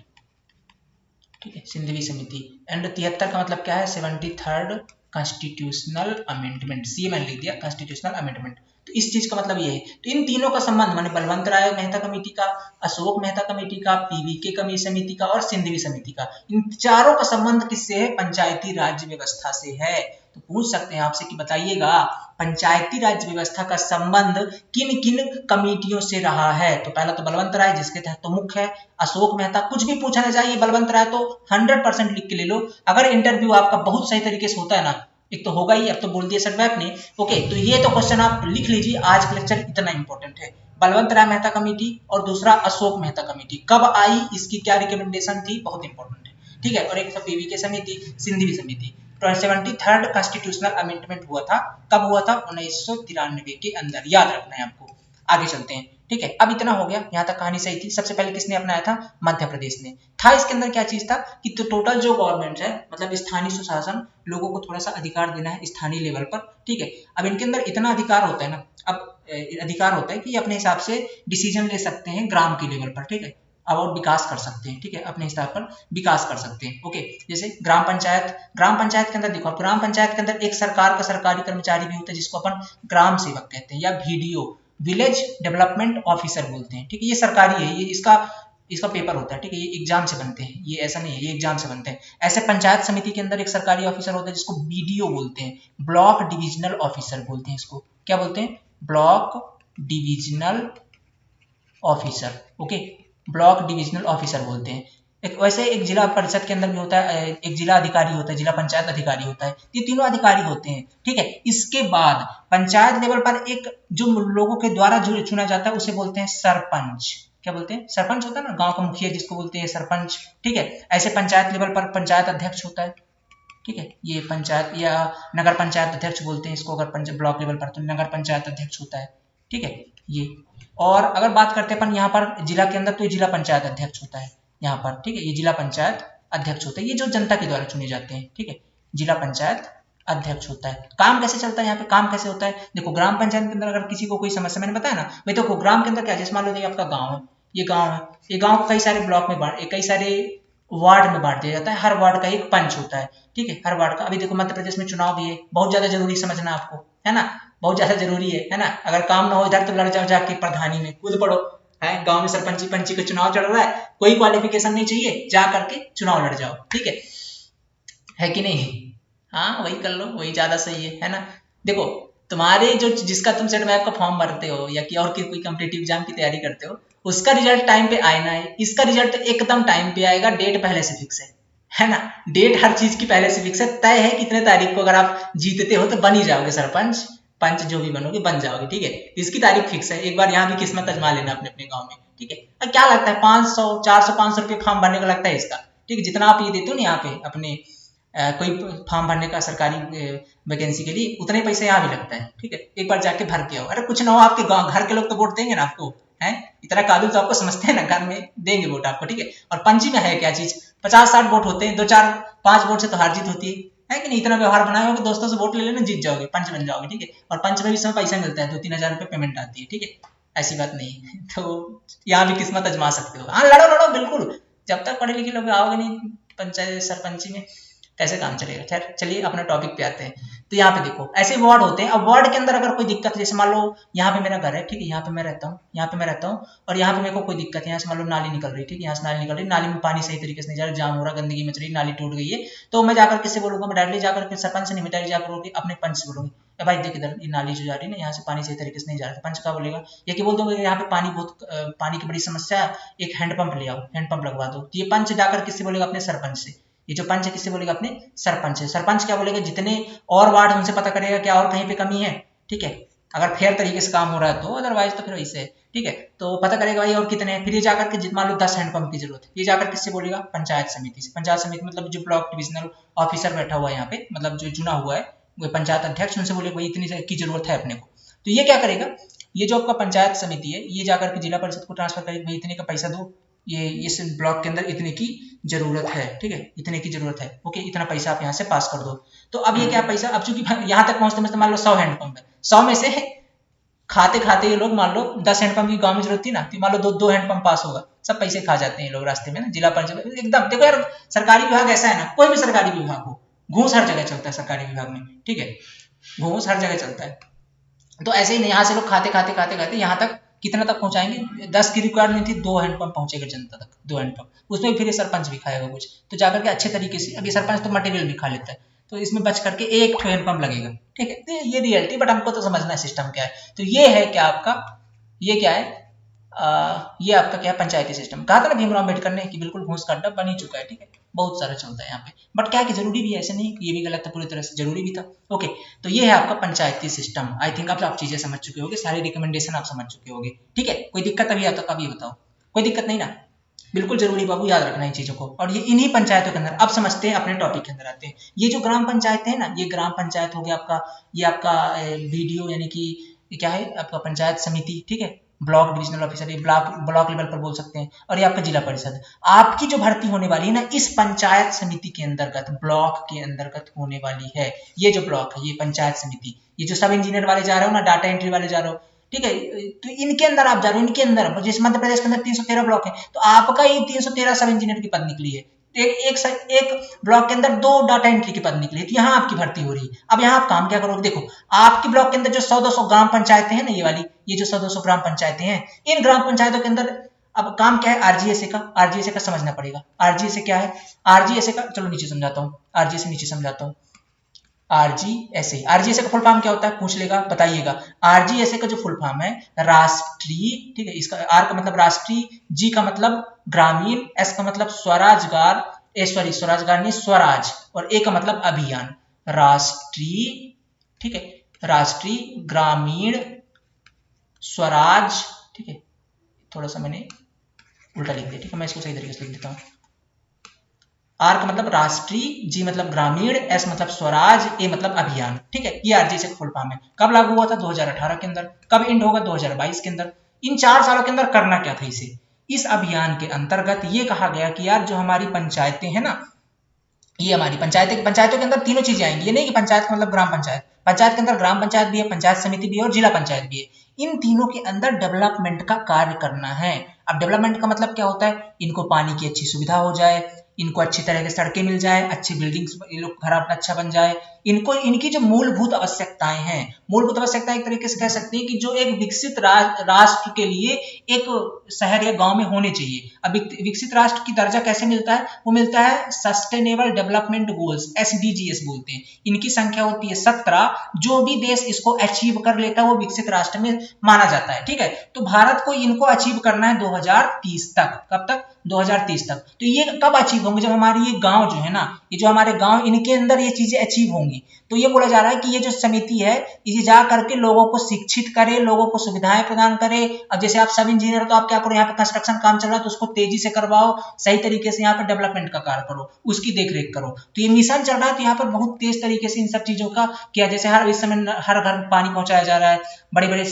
S1: ठीक है, सिंधवी समिति, एंड 73 का मतलब क्या है, 73rd कॉन्स्टिट्यूशनल अमेंडमेंट, सी मैंने लिख दिया कॉन्स्टिट्यूशनल अमेंडमेंट, तो इस चीज का मतलब ये है, तो इन तीनों का संबंध माने बलवंत राय मेहता कमेटी का, अशोक मेहता कमेटी का, पीवीके कमेटी समिति का और सिंधवी समिति का, इन चारों का संबंध किससे है, पंचायती राज व्यवस्था से है। तो पूछ सकते हैं आपसे कि बताइएगा पंचायती राज व्यवस्था का संबंध किन किन कमेटियों से रहा है। तो पहला तो बलवंत राय, जिसके तहत तो मुख्य है, अशोक मेहता। कुछ भी पूछा ना जाए बलवंत राय तो 100% लिख के ले लो। अगर इंटरव्यू आपका बहुत सही तरीके से होता है ना, एक तो होगा ही, अब तो बोल दिया सटवैप ने। ओके, तो ये तो क्वेश्चन आप लिख लीजिए, आज का लेक्चर इतना इंपॉर्टेंट है। बलवंत राय मेहता कमेटी और दूसरा अशोक मेहता कमेटी कब आई, इसकी क्या रिकमेंडेशन थी, बहुत इंपॉर्टेंट है, ठीक है। और एक पीवी समिति, सिंधवी समिति। 73rd कॉन्स्टिट्यूशनल अमेंडमेंट हुआ था, कब हुआ था, 1993 के अंदर, याद रखना है आपको। आगे चलते हैं, ठीक है। अब इतना हो गया, यहाँ तक कहानी सही थी। सबसे पहले किसने अपनाया था, मध्य प्रदेश ने था। इसके अंदर क्या चीज था कि तो टोटल जो गवर्नमेंट है, मतलब स्थानीय सुशासन, लोगों को थोड़ा सा अधिकार देना है स्थानीय लेवल पर, ठीक है। अब इनके अंदर इतना अधिकार होता है ना, अब अधिकार होता है कि अपने हिसाब से डिसीजन ले सकते हैं ग्राम के लेवल पर, ठीक है। अब और विकास कर सकते हैं, ठीक है, अपने हिसाब पर विकास कर सकते हैं। ओके, जैसे ग्राम पंचायत, ग्राम पंचायत के अंदर देखो, ग्राम पंचायत के अंदर एक सरकार का सरकारी कर्मचारी भी होता है, जिसको अपन ग्राम सेवक कहते हैं, या वीडीओ, विलेज डेवलपमेंट ऑफिसर बोलते हैं, ठीक है। ये सरकारी है, ये इसका पेपर होता है, ठीक है। ये एग्जाम से बनते हैं, ये ऐसा नहीं है, ये एग्जाम से बनते हैं। ऐसे पंचायत समिति के अंदर एक सरकारी ऑफिसर होता है, जिसको बीडीओ बोलते हैं, ब्लॉक डिविजनल ऑफिसर बोलते हैं। इसको क्या बोलते हैं, block divisional officer. Okay, block divisional officer बोलते हैं। वैसे एक जिला परिषद के अंदर भी होता है, एक जिला अधिकारी होता है, जिला पंचायत अधिकारी होता है। ये तीनों अधिकारी होते हैं, ठीक है। इसके बाद पंचायत लेवल पर एक जो लोगों के द्वारा जो चुना जाता है, उसे बोलते हैं सरपंच। क्या बोलते हैं, सरपंच होता है ना, गांव का मुखिया जिसको बोलते हैं सरपंच, ठीक है। ऐसे पंचायत लेवल पर पंचायत अध्यक्ष होता है, ठीक है। ये पंचायत या नगर पंचायत अध्यक्ष बोलते हैं इसको, अगर ब्लॉक लेवल पर तो नगर पंचायत अध्यक्ष होता है, ठीक है। ये, और अगर बात करते हैं अपन यहाँ पर जिला के अंदर, तो ये जिला पंचायत अध्यक्ष होता है यहाँ पर, ठीक है। ये जिला पंचायत अध्यक्ष होता है, ये जो जनता के द्वारा चुने जाते हैं, ठीक है। जिला पंचायत अध्यक्ष होता है। काम कैसे चलता है यहाँ पे, काम कैसे होता है, देखो ग्राम पंचायत के अंदर अगर किसी को कोई समस्या, मैंने बताया ना भाई, देखो ग्राम के अंदर क्या, जैसे मान लो आपका गाँव है, ये गाँव है, ये गाँव को कई सारे ब्लॉक में बांट, कई सारे वार्ड में बांट दिया जाता है। हर वार्ड का एक पंच होता है, ठीक है, हर वार्ड का। अभी देखो मध्य प्रदेश में चुनाव भी है, बहुत ज्यादा जरूरी समझना आपको, है ना, बहुत ज्यादा जरूरी है ना। अगर काम ना हो इधर तो लड़ जाओ जाके प्रधानी में, कूद पड़ो, है गांव में सरपंची पंची का चुनाव चल रहा है, कोई क्वालिफिकेशन नहीं चाहिए, जा करके चुनाव लड़ जाओ, ठीक है कि नहीं। हाँ वही कर लो, वही ज्यादा सही है ना। देखो तुम्हारे जो जिसका तुम सेट मैप का फॉर्म भरते हो, या कि और कोई कॉम्पिटिटिव एग्जाम की तैयारी करते हो, उसका रिजल्ट टाइम पे आना है। इसका रिजल्ट एकदम टाइम पे आएगा, डेट पहले से फिक्स है ना। डेट हर चीज की पहले से फिक्स है, तय है कितने तारीख को अगर आप जीतते हो तो बन ही जाओगे सरपंच पंच, जो भी बनोगे बन जाओगे, ठीक है। इसकी तारीख फिक्स है, एक बार यहाँ भी किस्मत आजमा लेना अपने अपने गाँव में, ठीक है। और क्या लगता है 500 400 500 रुपये फॉर्म भरने का लगता है इसका, ठीक है। जितना आप ये देते हो ना यहाँ पे अपने कोई फॉर्म भरने का सरकारी वैकेंसी के लिए, उतने पैसे यहाँ भी लगता है, ठीक है। एक बार जाके भर के आओ। अरे कुछ ना हो, आपके गाँव घर के लोग तो वोट देंगे ना आपको, है इतना काबिल तो आपको समझते हैं ना, घर में देंगे वोट आपको, ठीक है। और पंची में है क्या चीज, 50-60 वोट होते हैं, 2-4-5 वोट से तो हार जीत होती है कि नहीं। इतना व्यवहार बनाए हो कि दोस्तों से वोट ले लेना, जीत जाओगे, पंच बन जाओगे, ठीक है। और पंच में भी समय पैसा मिलता है, 2-3 हजार रुपये पेमेंट आती है, ठीक है। ऐसी बात नहीं तो यहाँ भी किस्मत आजमा सकते हो। हाँ लड़ो लड़ो बिल्कुल, जब तक पढ़े लिखे लोग आओगे नहीं पंचायत सरपंची में, कैसे काम चलेगा। खैर चलिए अपने टॉपिक पे आते हैं। तो यहाँ पे देखो ऐसे वार्ड होते हैं। अब वार्ड के अंदर अगर कोई दिक्कत, जैसे मान लो यहाँ पे मेरा घर है, ठीक है, यहाँ पे मैं रहता हूँ, यहाँ पे मैं रहता हूँ, और यहाँ पे मेरे को कोई दिक्कत है, यहाँ से मान लो नाली निकल रही है, ठीक है, यहाँ से नाली निकल रही है, नाली में पानी सही तरीके से नहीं जा रहा, जाम हो रहा, गंदगी मच रही, नाली टूट गई है, तो मैं जाकर किससे बोलूंगा, मैं डायरेक्टली जाकर के सरपंच से नहीं, मैं डायरेक्ट जाकर अपने पंच से बोलूंगी, भाई देख इधर ये नाली जो जा रही है ना, यहाँ से पानी सही तरीके से नहीं जा रहा। पंच का बोलेगा, ये कि बोल दोगे यहाँ पे पानी बहुत पानी की बड़ी समस्या है, एक हैंडपंप ले आओ, हैंडपंप लगवा दो। तो ये पंच जाकर किससे बोलेगा, अपने सरपंच से। ये जो पंच है किससे बोलेगा, अपने सरपंच से। सरपंच क्या बोलेगा, जितने और वार्ड उनसे पता करेगा क्या और कहीं पे कमी है, ठीक है, अगर फेयर तरीके से काम हो रहा है तो, अदरवाइज तो फिर वैसे है, ठीक है। तो पता करेगा भाई और कितने हैं, फिर ये जाकर के मान लो 10 हैंडपंप की जरूरत है, ये जाकर किससे बोलेगा, पंचायत समिति से। पंचायत समिति मतलब जो ब्लॉक डिविजनल ऑफिसर बैठा हुआ है यहाँ पे, मतलब जो चुना हुआ है वो पंचायत अध्यक्ष, उनसे बोले भाई इतनी की जरूरत है अपने को। तो ये क्या करेगा, ये जो आपका पंचायत समिति है, ये जाकर के जिला परिषद को ट्रांसफर करेगी, भाई इतने का पैसा दो, ये इस ब्लॉक के अंदर इतने की जरूरत है, ठीक है, इतने की जरूरत है, ओके, इतना पैसा आप यहाँ से पास कर दो। तो अब ये क्या पैसा, अब चूंकि यहाँ तक पहुंचते मान लो 100 हैंडपंप है, 100 में से खाते खाते ये लोग मान लो 10 हैंडपंप की गांव में जरूरत थी ना, तो मान लो दो हैंडपंप पास होगा, सब पैसे खा जाते हैं लोग रास्ते में ना, जिला पंचायत एकदम। देखो यार सरकारी विभाग ऐसा है ना, कोई भी सरकारी विभाग हो, घूस हर जगह चलता है सरकारी विभाग में, ठीक है, घूस हर जगह चलता है। तो ऐसे ही यहाँ से लोग खाते खाते खाते खाते यहाँ तक कितना तक पहुंचाएंगे, 10 की रिक्वायरमेंट थी, 2 हैंडपंप पहुंचेगा जनता तक, 2 हैंडपंप, उसमें फिर ये सरपंच भी खाएगा कुछ, तो जाकर के अच्छे तरीके से, अब ये सरपंच तो मटेरियल भी खा लेता है, तो इसमें बच करके एक ठो हैंडपंप लगेगा, ठीक है। तो ये रियलिटी, बट हमको तो समझना है सिस्टम क्या है। तो ये है क्या आपका, ये क्या है, ये आपका क्या है, पंचायती सिस्टम। कहा था ना भीमराव अम्बेडकर ने कि बिल्कुल घूस का अड्डा बन ही चुका है, ठीक है। बहुत सारा चलता है यहाँ पे, बट क्या कि जरूरी भी है, ऐसे नहीं कि ये भी गलत था, पूरी तरह से जरूरी भी था। ओके, तो ये है आपका पंचायती सिस्टम। आई थिंक आप चीजें समझ चुके होगे, सारी रिकमेंडेशन आप समझ चुके होगे, ठीक है। कोई दिक्कत अभी आता कभी बताओ, कोई दिक्कत नहीं ना, बिल्कुल जरूरी बाबू, याद रखना इन चीजों को। और ये इन्हीं पंचायतों के अंदर, अब समझते हैं अपने टॉपिक के अंदर आते हैं। ये जो ग्राम पंचायत है ना, ये ग्राम पंचायत हो गया आपका, ये आपका वीडियो यानी कि क्या है आपका पंचायत समिति, ठीक है। ब्लॉक डिविजनल ऑफिसर, ये ब्लॉक ब्लॉक लेवल पर बोल सकते हैं। और ये आपका जिला परिषद, आपकी जो भर्ती होने वाली है ना इस पंचायत समिति के अंतर्गत, ब्लॉक के अंतर्गत होने वाली है। ये जो ब्लॉक है, ये पंचायत समिति, ये जो सब इंजीनियर वाले जा रहे हो ना, डाटा एंट्री वाले जा रहे हो, ठीक है, तो इनके अंदर आप जा रहे हो, इनके अंदर, जैसे मध्य प्रदेश के अंदर 313 ब्लॉक है, तो आपका ये 313 सब इंजीनियर की पद निकली है। एक ब्लॉक के अंदर 2 डाटा एंट्री की पद निकली है, तो यहाँ आपकी भर्ती हो रही है। अब यहाँ आप काम क्या करोगे, देखो आपकी ब्लॉक के अंदर जो 100-200 ग्राम पंचायतें हैं ना, ये वाली, ये जो 100-200 ग्राम पंचायतें हैं, इन ग्राम पंचायतों के अंदर अब काम क्या है, आरजीएसए का। आरजीएसए का समझना पड़ेगा, आरजीएसए क्या है, आरजीएसए का चलो नीचे समझाता हूँ, आरजीएसए नीचे समझाता हूँ। आरजीएसए, आरजीएसए का फुल फॉर्म क्या होता है, पूछ लेगा, बताइएगा। आरजीएसए का जो फुल फॉर्म है राष्ट्रीय, ठीक है, इसका आर का मतलब राष्ट्रीय, जी का मतलब ग्रामीण, एस का मतलब स्वरोजगार, स्वरोजगार नहीं स्वराज, और ए का मतलब अभियान। राष्ट्रीय, ठीक है, राष्ट्रीय ग्रामीण स्वराज, ठीक है, थोड़ा सा मैंने उल्टा लिख दिया, ठीक है, मैं इसको सही तरीके से लिख देता हूँ। आर का मतलब राष्ट्रीय, जी मतलब ग्रामीण, एस मतलब स्वराज, ए मतलब अभियान, ठीक है। ये आरजीएसए का फुल फॉर्म है। कब लागू हुआ था, 2018 के अंदर। कब एंड होगा, 2022 के अंदर। इन 4 सालों के अंदर करना क्या था इसे, इस अभियान के अंतर्गत ये कहा गया कि यार जो हमारी पंचायतें हैं ना, ये हमारी पंचायतों के अंदर तीनों चीजें आएंगी। ये नहीं कि पंचायत का मतलब ग्राम पंचायत, पंचायत के अंदर ग्राम पंचायत भी है, पंचायत समिति भी है और जिला पंचायत भी है। इन तीनों के अंदर डेवलपमेंट का कार्य करना है। अब डेवलपमेंट का मतलब क्या होता है, इनको पानी की अच्छी सुविधा हो जाए, इनको अच्छी तरह की सड़कें मिल जाए, अच्छी बिल्डिंग्स, ये लोग घर अपना अच्छा बन जाए, इनको इनकी जो मूलभूत आवश्यकताएं हैं, मूलभूत आवश्यकता एक तरीके से कह सकते हैं कि जो एक विकसित राष्ट्र के लिए एक शहर या गांव में होने चाहिए। अब विकसित राष्ट्र की दर्जा कैसे मिलता है, वो मिलता है सस्टेनेबल डेवलपमेंट गोल्स, एसडीजीएस बोलते हैं। इनकी संख्या होती है 17, जो भी देश इसको अचीव कर लेता है वो विकसित राष्ट्र में माना जाता है, ठीक है। तो भारत को इनको अचीव करना है 2030 तक। कब तक, 2030 तक। तो ये कब अचीव होंगे, जब हमारे ये गांव जो है ना, ये जो हमारे गांव, इनके अंदर ये चीजें अचीव होंगी। तो ये बोला जा रहा है कि ये जो समिति है, ये जा करके लोगों को शिक्षित करे, लोगों को सुविधाएं प्रदान करे। अब जैसे आप सब इंजीनियर, तो आप क्या करो, यहाँ पे कंस्ट्रक्शन काम चल रहा है तो उसको तेजी से करवाओ, सही तरीके से यहाँ पर डेवलपमेंट का कार्य करो, उसकी देखरेख करो। तो ये मिशन चल रहा है, तो यहाँ पर बहुत तेज तरीके से इन सब चीजों का किया। जैसे इस समय हर घर में पानी पहुंचाया जा रहा है, बड़े बड़े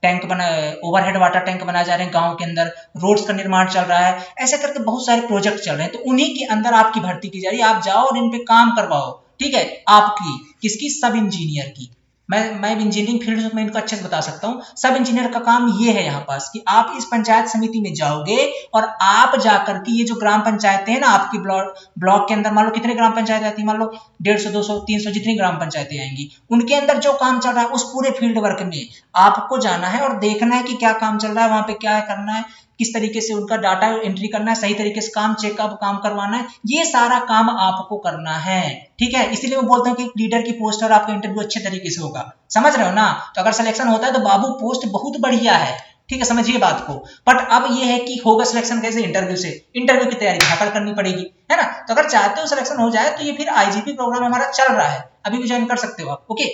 S1: टैंक बना, ओवरहेड वाटर टैंक बनाए जा रहे हैं गांव के अंदर, रोड्स का निर्माण चल रहा है, ऐसे करके बहुत सारे प्रोजेक्ट चल रहे हैं। तो उन्हीं के अंदर आपकी भर्ती की जा रही है, आप जाओ और इन पे काम करवाओ, ठीक है। आपकी किसकी, सब इंजीनियर की। मैं इंजीनियरिंग फील्ड में इनको अच्छे से बता सकता हूँ। सब इंजीनियर का काम ये है यहाँ पास कि आप इस पंचायत समिति में जाओगे और आप जाकर के ये जो ग्राम पंचायतें हैं ना आपकी ब्लॉक के अंदर, मान लो कितने ग्राम पंचायत आती है, मान लो 150, 200, 300 जितनी ग्राम पंचायतें आएंगी, उनके अंदर जो काम चल रहा है उस पूरे फील्ड वर्क में आपको जाना है और देखना है कि क्या काम चल रहा है, वहां पे क्या करना है, किस तरीके से उनका डाटा एंट्री करना है, सही तरीके से काम चेकअप काम करवाना है, ये सारा काम आपको करना है, ठीक है। इसीलिए मैं बोलता हूँ कि लीडर की पोस्ट और आपका इंटरव्यू अच्छे तरीके से होगा, समझ रहे हो ना। तो अगर सिलेक्शन होता है तो बाबू पोस्ट बहुत बढ़िया है, ठीक है, समझिए बात को। बट अब ये है कि होगा सिलेक्शन कैसे, इंटरव्यू से। इंटरव्यू की तैयारी झाकड़ करनी पड़ेगी, है ना। तो अगर चाहते हो सिलेक्शन हो जाए तो ये फिर आईजीपी प्रोग्राम हमारा चल रहा है, अभी भी ज्वाइन कर सकते हो आप, ओके।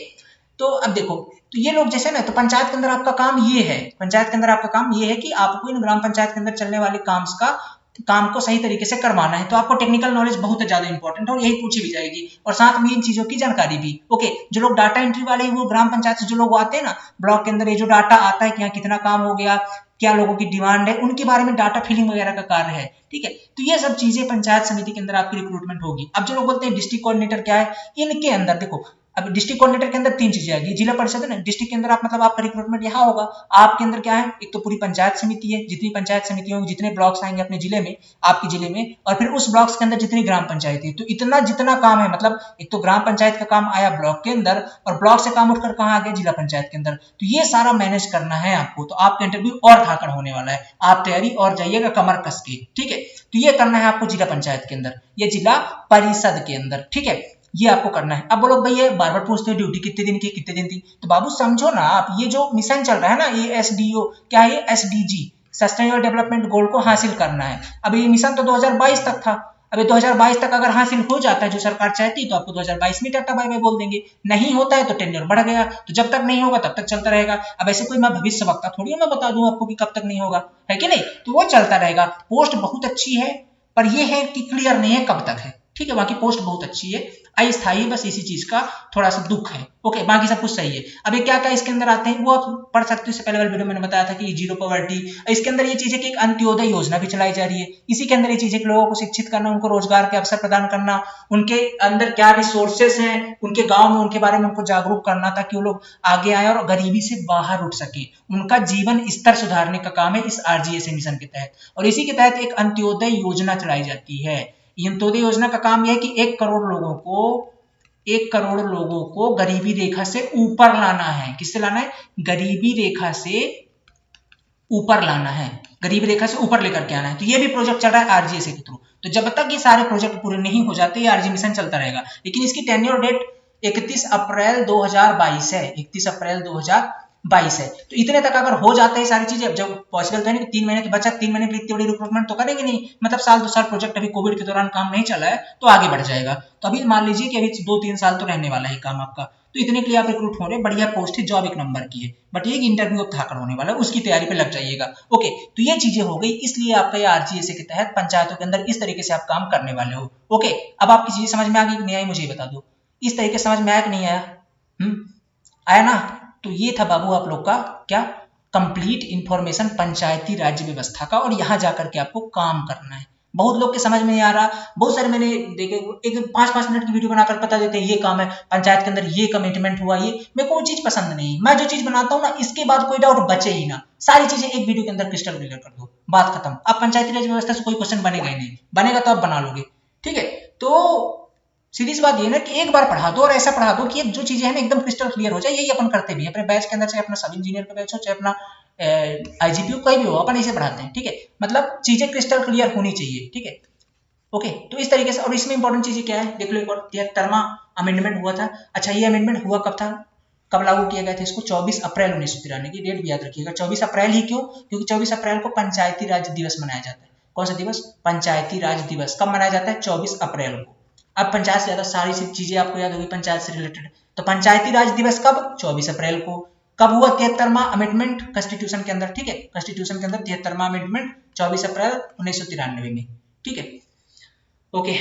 S1: तो अब देखो, तो ये लोग जैसे ना, तो पंचायत के अंदर आपका काम ये है, पंचायत के अंदर आपका काम ये है कि आपको इन ग्राम पंचायत के अंदर चलने वाले काम को सही तरीके से करवाना है। तो आपको टेक्निकल नॉलेज बहुत ज्यादा इंपॉर्टेंट है और यही पूछी भी जाएगी, और साथ में इन चीजों की जानकारी भी, ओके। जो लोग डाटा एंट्री वाले वो ग्राम पंचायत से जो लोग आते हैं ना ब्लॉक के अंदर, ये जो डाटा आता है कि यहाँ कितना काम हो गया, क्या लोगों की डिमांड है, उनके बारे में डाटा फिलिंग वगैरह का कार्य है, ठीक है। तो ये सब चीजें पंचायत समिति के अंदर आपकी रिक्रूटमेंट होगी। अब जो लोग बोलते हैं डिस्ट्रिक्ट कोऑर्डिनेटर क्या है, इनके अंदर देखो, अब डिस्ट्रिक्ट कोऑर्डिनेटर के अंदर 3 चीजें आएगी। जिला परिषद है ना, डिस्ट्रिक्ट के अंदर आप मतलब आपका रिक्रूटमेंट यहाँ होगा। आपके अंदर क्या है, एक तो पूरी पंचायत समिति है, जितनी पंचायत समिति होंगी, जितने ब्लॉक्स आएंगे अपने जिले में, आपके जिले में, और फिर उस ब्लॉक्स के अंदर जितनी ग्राम पंचायत है, तो इतना जितना काम है, मतलब एक तो ग्राम पंचायत का काम आया ब्लॉक के अंदर, और ब्लॉक से काम उठकर कहाँ आ गया, जिला पंचायत के अंदर। तो ये सारा मैनेज करना है आपको। तो आपका इंटरव्यू और धाकड़ होने वाला है, आप तैयारी और जाइएगा कमर कस के, ठीक है। तो ये करना है आपको जिला पंचायत के अंदर, ये जिला परिषद के अंदर, ठीक है। ये आपको करना है। अब वो लोग भैया बार बार पूछते हैं ड्यूटी कितने दिन की, कितने दिन थी, तो बाबू समझो ना आप, ये जो मिशन चल रहा है ना, ये एसडीओ क्या है, ये एसडीजी सस्टेनेबल डेवलपमेंट गोल को हासिल करना है। अब ये मिशन तो 2022 तक था, अभी 2022 तक अगर हासिल हो जाता है जो सरकार चाहती तो आपको 2022 में टाटा बाय बाय बोल देंगे, नहीं होता है तो टेन्योर बढ़ गया, तो जब तक नहीं होगा तब तक चलता रहेगा। अब ऐसे कोई मैं भविष्य वक्ता थोड़ी मैं बता दूं आपको कि कब तक नहीं होगा, है कि नहीं, तो वो चलता रहेगा। पोस्ट बहुत अच्छी है, पर ये है कि क्लियर नहीं है कब तक है, ठीक है, बाकी पोस्ट बहुत अच्छी है, अस्थायी, बस इसी चीज का थोड़ा सा दुख है। ओके, बाकी सब कुछ सही है। अब ये क्या क्या इसके अंदर आते हैं वो आप पढ़ सकते हो, इससे पहले वाले वीडियो में मैंने बताया था कि जीरो पॉवर्टी, इसके अंदर ये चीज है कि एक अंत्योदय योजना भी चलाई जा रही है, इसी के अंदर ये चीज है कि लोगों को शिक्षित करना, उनको रोजगार के अवसर प्रदान करना, उनके अंदर क्या रिसोर्सेस हैं उनके गांव में, उनके बारे में उनको जागरूक करना ताकि वो लोग आगे आए और गरीबी से बाहर उठ सके, उनका जीवन स्तर सुधारने का काम है इस आरजीएसए मिशन के तहत। और इसी के तहत एक अंत्योदय योजना चलाई जाती है। अंत्योदय योजना का काम यह है कि 1 करोड़ लोगों को गरीबी रेखा से ऊपर लाना है। किससे लाना है? गरीबी रेखा से ऊपर लाना है, गरीबी रेखा से ऊपर लेकर के आना है। तो ये भी प्रोजेक्ट चल रहा है आरजीएसए के थ्रू। तो जब तक ये सारे प्रोजेक्ट पूरे नहीं हो जाते ये आरजी मिशन चलता रहेगा, लेकिन इसकी टेन्योर डेट 31 अप्रैल 2022 है, 31 अप्रैल 2022 है। तो इतने तक अगर हो जाता है सारी चीजें, जब पॉसिबल तो है नहीं कि 3 महीने के बच्चा 3 महीने के लिए इतनी बड़ी रिक्रूटमेंट तो करेंगे नहीं, मतलब साल 2 साल प्रोजेक्ट अभी कोविड के दौरान काम नहीं चला है तो आगे बढ़ जाएगा। तो अभी मान लीजिए कि अभी 2-3 साल तो रहने वाला है काम आपका, तो इतने के लिए आप रिक्रूट हो रहे, बढ़िया पोस्ट है, जॉब 1 नंबर की है, बट ये इंटरव्यू अब थाकड़ होने वाला है, उसकी तैयारी पे लग जाइएगा। ओके, तो ये चीजें हो गई, इसलिए आपका ये आरजीएसए के तहत पंचायतों के अंदर इस तरीके से आप काम करने वाले हो। ओके, अब आपकी चीज समझ में आ गई कि नहीं आई मुझे बता दो, इस तरीके से समझ में आया कि नहीं आया? आया ना? तो ये था बाबू आप लोग का क्या, कंप्लीट इंफॉर्मेशन पंचायती राज्य व्यवस्था का, और यहां जाकर के आपको काम करना है। बहुत लोग के समझ में नहीं आ रहा, बहुत सारे मैंने देखे एक 5-5 मिनट की वीडियो बनाकर बता देते हैं ये काम है पंचायत के अंदर, ये कमिटमेंट हुआ, ये मेरे को वो चीज पसंद नहीं। मैं जो चीज बनाता हूँ ना इसके बाद कोई डाउट बचे ही ना, सारी चीजें एक वीडियो के अंदर क्रिस्टल क्लियर कर दो, बात खत्म। अब पंचायती राज व्यवस्था से कोई क्वेश्चन बनेगा ही नहीं, बनेगा तो आप बना लोगे, ठीक है। तो सीधी सी बात ये ना कि एक बार पढ़ा दो और ऐसा पढ़ा दो कि जो चीजें हैं ना एकदम क्रिस्टल क्लियर हो जाए। यही अपन करते भी अपने बैच के अंदर, चाहे अपना सब इंजीनियर का बैच हो, चाहे अपना आईजीपीयू कोई भी हो, अपन इसे पढ़ाते हैं, ठीक है। मतलब चीजें क्रिस्टल क्लियर होनी चाहिए, ठीक है। ओके, तो इस तरीके से। और इसमें इंपॉर्टेंट चीजें क्या है देख लो एक और, 73वां अमेंडमेंट हुआ था। अच्छा, ये अमेंडमेंट हुआ कब था, कब लागू किया गया था इसको? 24 अप्रैल 1993 की डेट भी याद रखिएगा। 24 अप्रैल ही क्यों? क्योंकि 24 अप्रैल को पंचायती राज दिवस मनाया जाता है। कौन सा दिवस? पंचायती राज दिवस। कब मनाया जाता है? 24 अप्रैल को। अब पंचायत से ज्यादा सारी चीजें आपको याद होगी पंचायत से रिलेटेड। तो पंचायती राज दिवस कब? 24 अप्रैल को। कब हुआ? 73वां अमेंडमेंट कॉन्स्टिट्यूशन के अंदर, ठीक है। कॉन्स्टिट्यूशन के अंदर 73वां अमेंडमेंट 24 अप्रैल 1993 में, ठीक है। ओके,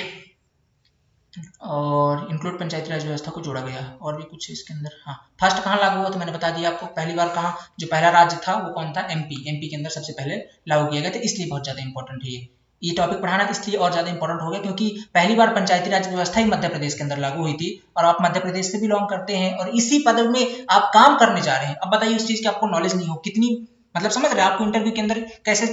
S1: और इंक्लूड पंचायती राज व्यवस्था को जोड़ा गया। और भी कुछ इसके अंदर, हाँ, फर्स्ट कहाँ लागू हुआ तो मैंने बता दिया आपको। पहली बार कहाँ, जो पहला राज्य था वो कौन था? एमपी के अंदर सबसे पहले लागू किया गया था, इसलिए बहुत ज्यादा इंपॉर्टेंट है ये टॉपिक पढ़ाना, इसलिए और ज्यादा इंपॉर्टेंट हो गया क्योंकि पहली बार पंचायती राज व्यवस्था ही मध्य प्रदेश के अंदर लागू हुई थी, और आप मध्य प्रदेश से बिलोंग करते हैं और इसी पद में आप काम करने जा रहे हैं। अब बताइए उस चीज की आपको नॉलेज नहीं हो, कितनी मतलब समझ रहे हैं आपको इंटरव्यू के अंदर कैसे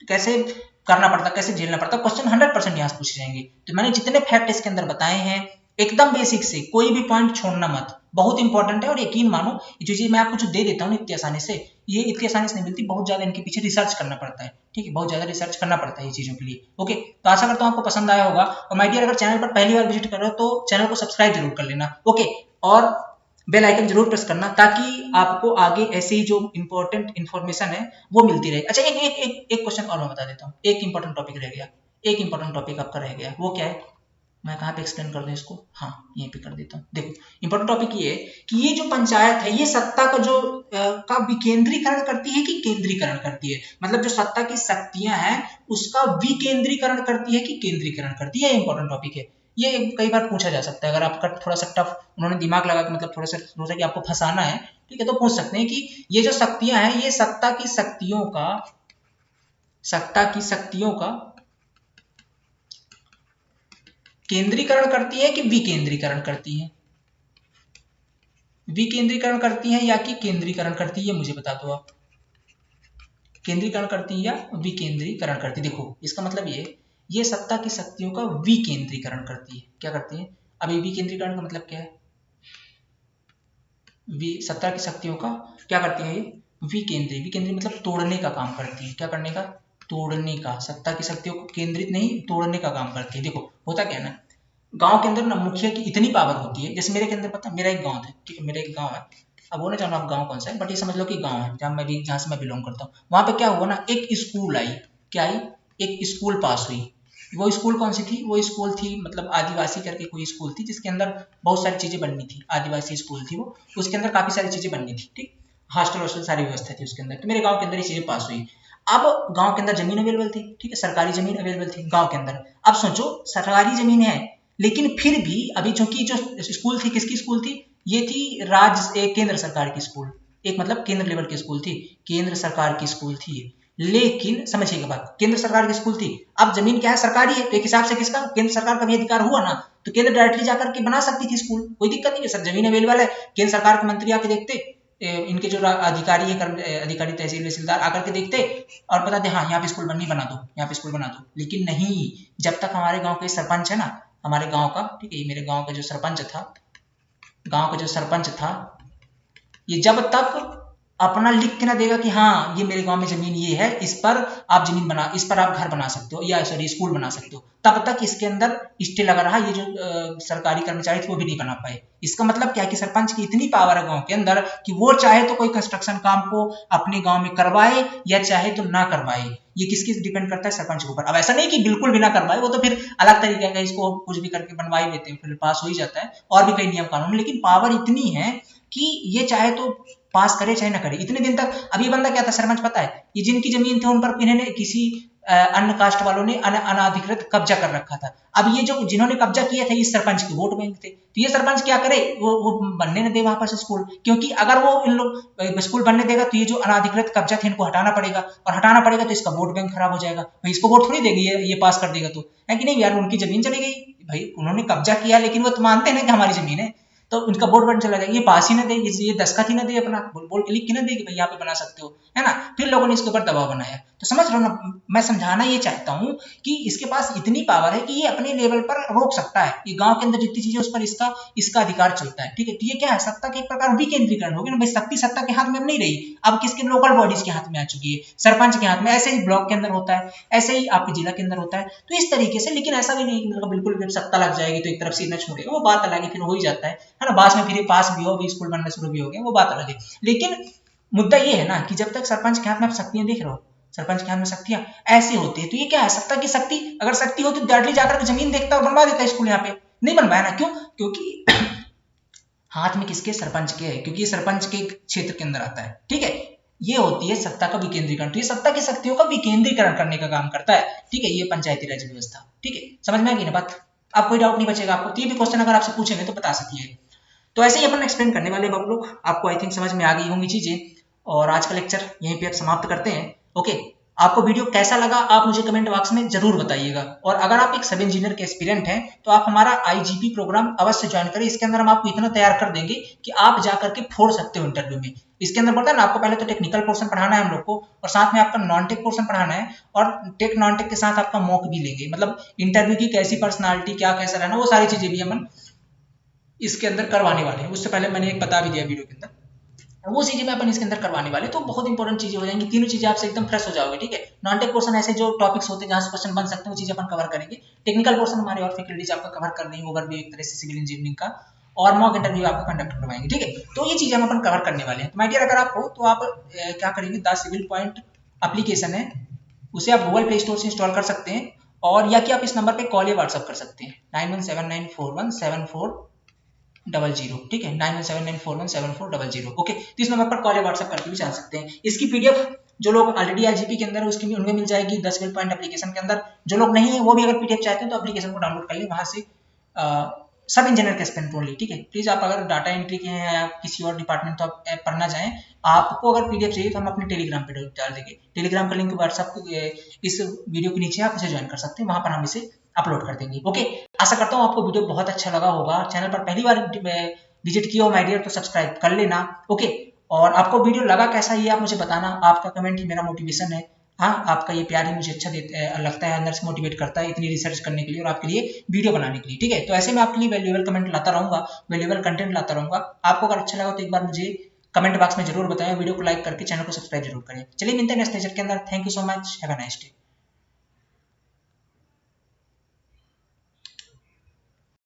S1: कैसे करना पड़ता, कैसे झेलना पड़ता, क्वेश्चन 100% यहाँ से पूछे जाएंगे। तो मैंने जितने फैक्ट इसके अंदर बताए हैं एकदम बेसिक से, कोई भी पॉइंट छोड़ना मत, बहुत इंपॉर्टेंट है। और यकीन मानो ये चीजें मैं आपको जो दे देता हूँ इतनी आसानी से, ये इतनी आसानी से नहीं मिलती, बहुत ज्यादा इनके पीछे रिसर्च करना पड़ता है, ठीक है, बहुत ज्यादा रिसर्च करना पड़ता है ये चीजों के लिए। ओके, तो आशा करता हूँ आपको पसंद आया होगा। और माय डियर, अगर चैनल पर पहली बार विजिट कर रहे हो तो चैनल को सब्सक्राइब जरूर कर लेना, ओके, और बेल आइकन जरूर प्रेस करना ताकि आपको आगे ऐसे ही जो इंपॉर्टेंट इन्फॉर्मेशन है वो मिलती रहे। अच्छा, एक क्वेश्चन और मैं बता देता हूँ, एक इंपॉर्टेंट टॉपिक रह गया, एक इंपॉर्टेंट टॉपिक आपका रह गया, वो क्या है? मैं कहाँ पे एक्सप्लेन कर दूं इसको? हाँ, यहीं पे कर देता हूँ। देखो, इंपॉर्टेंट टॉपिक ये है कि ये जो पंचायत है ये सत्ता का जो का विकेंद्रीकरण करती है कि केंद्रीकरण करती है, मतलब जो सत्ता की शक्तियां हैं उसका विकेंद्रीकरण करती है कि केंद्रीकरण करती है, इंपॉर्टेंट टॉपिक है ये। कई बार पूछा जा सकता है, अगर आपका थोड़ा सा टफ उन्होंने दिमाग लगा के मतलब थोड़ा सा सोचा कि आपको फंसाना है, ठीक है, तो पूछ सकते हैं कि ये जो शक्तियां हैं ये सत्ता की शक्तियों का केंद्रीकरण करती है कि विकेंद्रीकरण करती है? विकेंद्रीकरण करती है या कि केंद्रीकरण करती है, मुझे बता दो आप। केंद्रीकरण करती है या विकेंद्रीकरण करती है? देखो इसका मतलब ये सत्ता की शक्तियों का विकेंद्रीकरण करती है। क्या करती है? अब ये विकेंद्रीकरण का मतलब क्या है? सत्ता की शक्तियों का क्या करती है? ये विकेंद्री मतलब तोड़ने का काम करती है। क्या करने का? तोड़ने का। सत्ता की शक्तियों को केंद्रित नहीं, तोड़ने का काम करती है। देखो होता क्या है ना, गांव के अंदर ना मुखिया की इतनी पावर होती है, जैसे मेरे के अंदर पता, मेरा एक गांव था, ठीक है, मेरा एक गांव है। अब वो ना जानो आप गांव कौन सा है, बट ये समझ लो कि गांव है जहाँ से मैं बिलोंग करता हूँ। वहां पे क्या हुआ ना, एक स्कूल आई। क्या आई? एक स्कूल पास हुई। वो स्कूल कौन सी थी? वो स्कूल थी मतलब आदिवासी करके कोई स्कूल थी, जिसके अंदर बहुत सारी चीजें बननी थी। आदिवासी स्कूल थी वो, उसके अंदर काफी सारी चीजें बननी थी, ठीक, हॉस्टल वॉस्टल सारी व्यवस्था थी उसके अंदर। तो मेरे गांव के अंदर ये चीजें पास हुई। अब गांव के अंदर जमीन अवेलेबल थी, ठीक है, सरकारी जमीन अवेलेबल थी गांव के अंदर। अब सोचो सरकारी जमीन है, लेकिन फिर भी अभी चूंकि जो स्कूल थी, किसकी स्कूल थी? ये थी केंद्र सरकार की स्कूल। एक मतलब केंद्र लेवल की स्कूल थी, केंद्र सरकार की स्कूल थी ये। लेकिन समझिएगा बात, केंद्र सरकार की स्कूल थी। अब जमीन क्या है? सरकारी है, तो एक हिसाब से किसका? केंद्र सरकार का भी अधिकार हुआ ना, तो केंद्र डायरेक्टली जाकर के बना सकती थी स्कूल, कोई दिक्कत नहीं है सर, जमीन अवेलेबल है। केंद्र सरकार के मंत्री आके देखते, इनके जो अधिकारी है, अधिकारी तहसील तहसीलदार आकर के देखते और बताते हाँ यहाँ पे स्कूल बननी, बना दो, यहाँ पे स्कूल बना दो। लेकिन नहीं, जब तक हमारे गांव के सरपंच है ना, हमारे गांव का, ठीक है, मेरे गांव का जो सरपंच था, गांव का जो सरपंच था, ये जब तक अपना लिख के ना देगा कि हाँ ये मेरे गांव में जमीन ये है, इस पर आप जमीन बना, इस पर आप घर बना सकते हो या सॉरी स्कूल बना सकते हो, तब तक इसके अंदर स्टे लगा रहा। ये जो सरकारी कर्मचारी थे वो भी नहीं बना पाए। इसका मतलब क्या है कि सरपंच की इतनी पावर है गांव के अंदर कि वो चाहे तो कोई कंस्ट्रक्शन काम को अपने गांव में करवाए या चाहे तो ना करवाए। ये किसकी डिपेंड करता है? सरपंच के ऊपर। अब ऐसा नहीं कि बिल्कुल भी ना करवाए, वो तो फिर अलग तरीके का, इसको कुछ भी करके बनवा ही देते हैं, फिर पास हो ही जाता है, और भी कई नियम कानून। लेकिन पावर इतनी है कि ये चाहे तो पास करे चाहे ना करे। इतने दिन तक अब ये बंदा क्या था सरपंच पता है, ये जिनकी जमीन थे उन पर इन्होंने किसी अन्य कास्ट वालों ने अनाधिकृत कब्जा कर रखा था। अब ये जो जिन्होंने कब्जा किया था, इस सरपंच के वोट बैंक थे, तो ये सरपंच क्या करे, वो बनने न दे वहां पर स्कूल, क्योंकि अगर वो इन लोग स्कूल बनने देगा तो ये जो अनाधिकृत कब्जा थे इनको हटाना पड़ेगा, और हटाना पड़ेगा तो इसका वोट बैंक खराब हो जाएगा। भाई इसको वोट थोड़ी देगी ये पास कर देगा, तो है कि नहीं यार, उनकी जमीन चली गई। भाई उन्होंने कब्जा किया, लेकिन वो तो मानते हैं कि हमारी जमीन है, तो उनका बोर्ड बन चला जाएगा। ये पास ही ना दे, ये दस्तखत ही ना दे, अपना बोल के लिख के ना दे कि भाई यहाँ पे बना सकते हो, है ना। फिर लोगों ने इसके ऊपर दबाव बनाया। तो समझ रहे हो ना, मैं समझाना ये चाहता हूँ कि इसके पास इतनी पावर है कि ये अपने लेवल पर रोक सकता है। ये गांव के अंदर जितनी चीजें उस पर इसका इसका अधिकार चलता है, ठीक है। तो ये क्या है, सत्ता के एक प्रकार विकेंद्रीकरण हो गया ना भाई। शक्ति सत्ता के हाथ में अब नहीं रही, अब किसके? लोकल बॉडीज के हाथ में आ चुकी है, सरपंच के हाथ में। ऐसे ही ब्लॉक के अंदर होता है, ऐसे ही आपके जिला के अंदर होता है, तो इस तरीके से। लेकिन ऐसा भी नहीं मतलब बिल्कुल भी सत्ता लग जाएगी तो एक तरफ से न छोड़ेगा, वो बात अलग है, फिर हो ही जाता है ना। बाद में फिर पास भी हो, भी स्कूल बनना शुरू भी हो गया, वो बात अलग है। लेकिन मुद्दा ये है ना कि जब तक सरपंच के हाथ में आप शक्तियां देख रहे हो, सरपंच के हाथ में शक्तियां ऐसी होती है, तो ये क्या है, सत्ता की शक्ति। अगर शक्ति होती तो डायरेक्टली जाकर जमीन देखता और बनवा देता स्कूल, यहाँ पे नहीं बनवाया ना, क्यों? क्योंकि हाथ में किसके? सरपंच के है, क्योंकि ये सरपंच के क्षेत्र के अंदर आता है, ठीक है। ये होती है सत्ता का विकेंद्रीकरण। तो ये सत्ता की शक्तियों का विकेंद्रीकरण करने का काम करता है, ठीक है, ये पंचायती राज व्यवस्था, ठीक है। समझ में आ गई ना बात? अब कोई डाउट नहीं बचेगा आपको, तो ये भी क्वेश्चन अगर आपसे पूछेंगे तो बता सकती है। तो ऐसे ही अपन एक्सप्लेन करने वाले बाबू लोग, आपको आई थिंक समझ में आ गई होंगी चीजें। और आज का लेक्चर यहीं पे अब समाप्त करते हैं। ओके, आपको वीडियो कैसा लगा आप मुझे कमेंट बॉक्स में जरूर बताइएगा। और अगर आप एक सब इंजीनियर के एस्पिरेंट हैं तो आप हमारा आईजीपी प्रोग्राम अवश्य ज्वाइन करें। इसके अंदर हम आपको इतना तैयार कर देंगे कि आप जाकर के फोड़ सकते हो इंटरव्यू में। इसके अंदर पता है ना, आपको पहले तो टेक्निकल पोर्शन पढ़ाना है हम लोग को, और साथ में आपका नॉन टेक पोर्शन पढ़ाना है, और टेक नॉन टेक के साथ आपका मॉक भी लेंगे। मतलब इंटरव्यू की कैसी पर्सनालिटी, क्या कैसा रहना, वो सारी चीजें भी हम इसके अंदर करवाने वाले हैं। उससे पहले मैंने एक बता भी दिया वीडियो के अंदर, वो चीजें में अपन इसके अंदर करवाने वाले। तो बहुत इंपॉर्टेंट चीजें हो जाएंगी, तीनों चीजें आपसे एकदम फ्रेश हो जाओगे, ठीक है। नॉन टेक पोर्शन ऐसे जो टॉपिक्स होते हैं जहां से क्वेश्चन बन सकते हैं, वो चीजें अपन कवर करेंगे। टेक्निकल पोर्शन हमारे और फैकल्टीज आपका कवर कर देंगे, ओवरव्यू एक तरह से सिविल इंजीनियरिंग का, और मॉक इंटरव्यू आपको कंडक्ट करवाएंगे, ठीक है। तो ये चीजें हम अपन कवर करने वाले हैं। तो माय डियर, अगर आप हो तो आप क्या करेंगे, द सिविल पॉइंट एप्लीकेशन है, उसे आप गूगल प्ले स्टोर से इंस्टॉल कर सकते हैं, और या कि आप इस नंबर पे कॉल या व्हाट्सअप कर सकते हैं 9179417400, ठीक है, 9179417400। ओके, तो इस नंबर पर कॉल या व्हाट्सएप करके भी जान सकते हैं। इसकी पीडीएफ जो लोग ऑलरेडी आईजीपी के अंदर है उसकी उनमें मिल जाएगी 10 सिविल पॉइंट एप्लीकेशन के अंदर। जो लोग नहीं है वो भी अगर पीडीएफ चाहते हैं तो एप्लीकेशन को डाउनलोड कर लें वहां से, सब इंजीनियर के स्पेंट ओनली, ठीक है। प्लीज आप अगर डाटा एंट्री के हैं या किसी और डिपार्टमेंट तो आप पढ़ना चाहें, आपको अगर पीडीएफ चाहिए तो हम अपने टेलीग्राम पे डाल देंगे। टेलीग्राम का लिंक व्हाट्सएप इस वीडियो के नीचे आप उसे ज्वाइन कर सकते हैं, वहां पर हम इसे अपलोड कर देंगे। ओके, आशा करता हूँ आपको वीडियो बहुत अच्छा लगा होगा। चैनल पर पहली बार विजिट किया हो माय डियर तो सब्सक्राइब कर लेना। ओके, और आपको वीडियो लगा कैसा ये आप मुझे बताना, आपका कमेंट ही मेरा मोटिवेशन है। हाँ, आपका ये प्यार ही मुझे अच्छा लगता है, अंदर से मोटिवेट करता है इतनी रिसर्च करने के लिए और आपके लिए वीडियो बनाने के लिए, ठीक है। तो ऐसे में आपके लिए वैल्यूएबल कमेंट लाता रहूंगा, वैल्यूएबल कंटेंट लाता रहूंगा। आपको अगर अच्छा लगा तो एक बार मुझे कमेंट बॉक्स में जरूर बताएं, वीडियो को लाइक करके चैनल को सब्सक्राइब जरूर करें। चलिए मिलते हैं नेक्स्ट लेक्चर के अंदर। Thank you so much, have a nice day.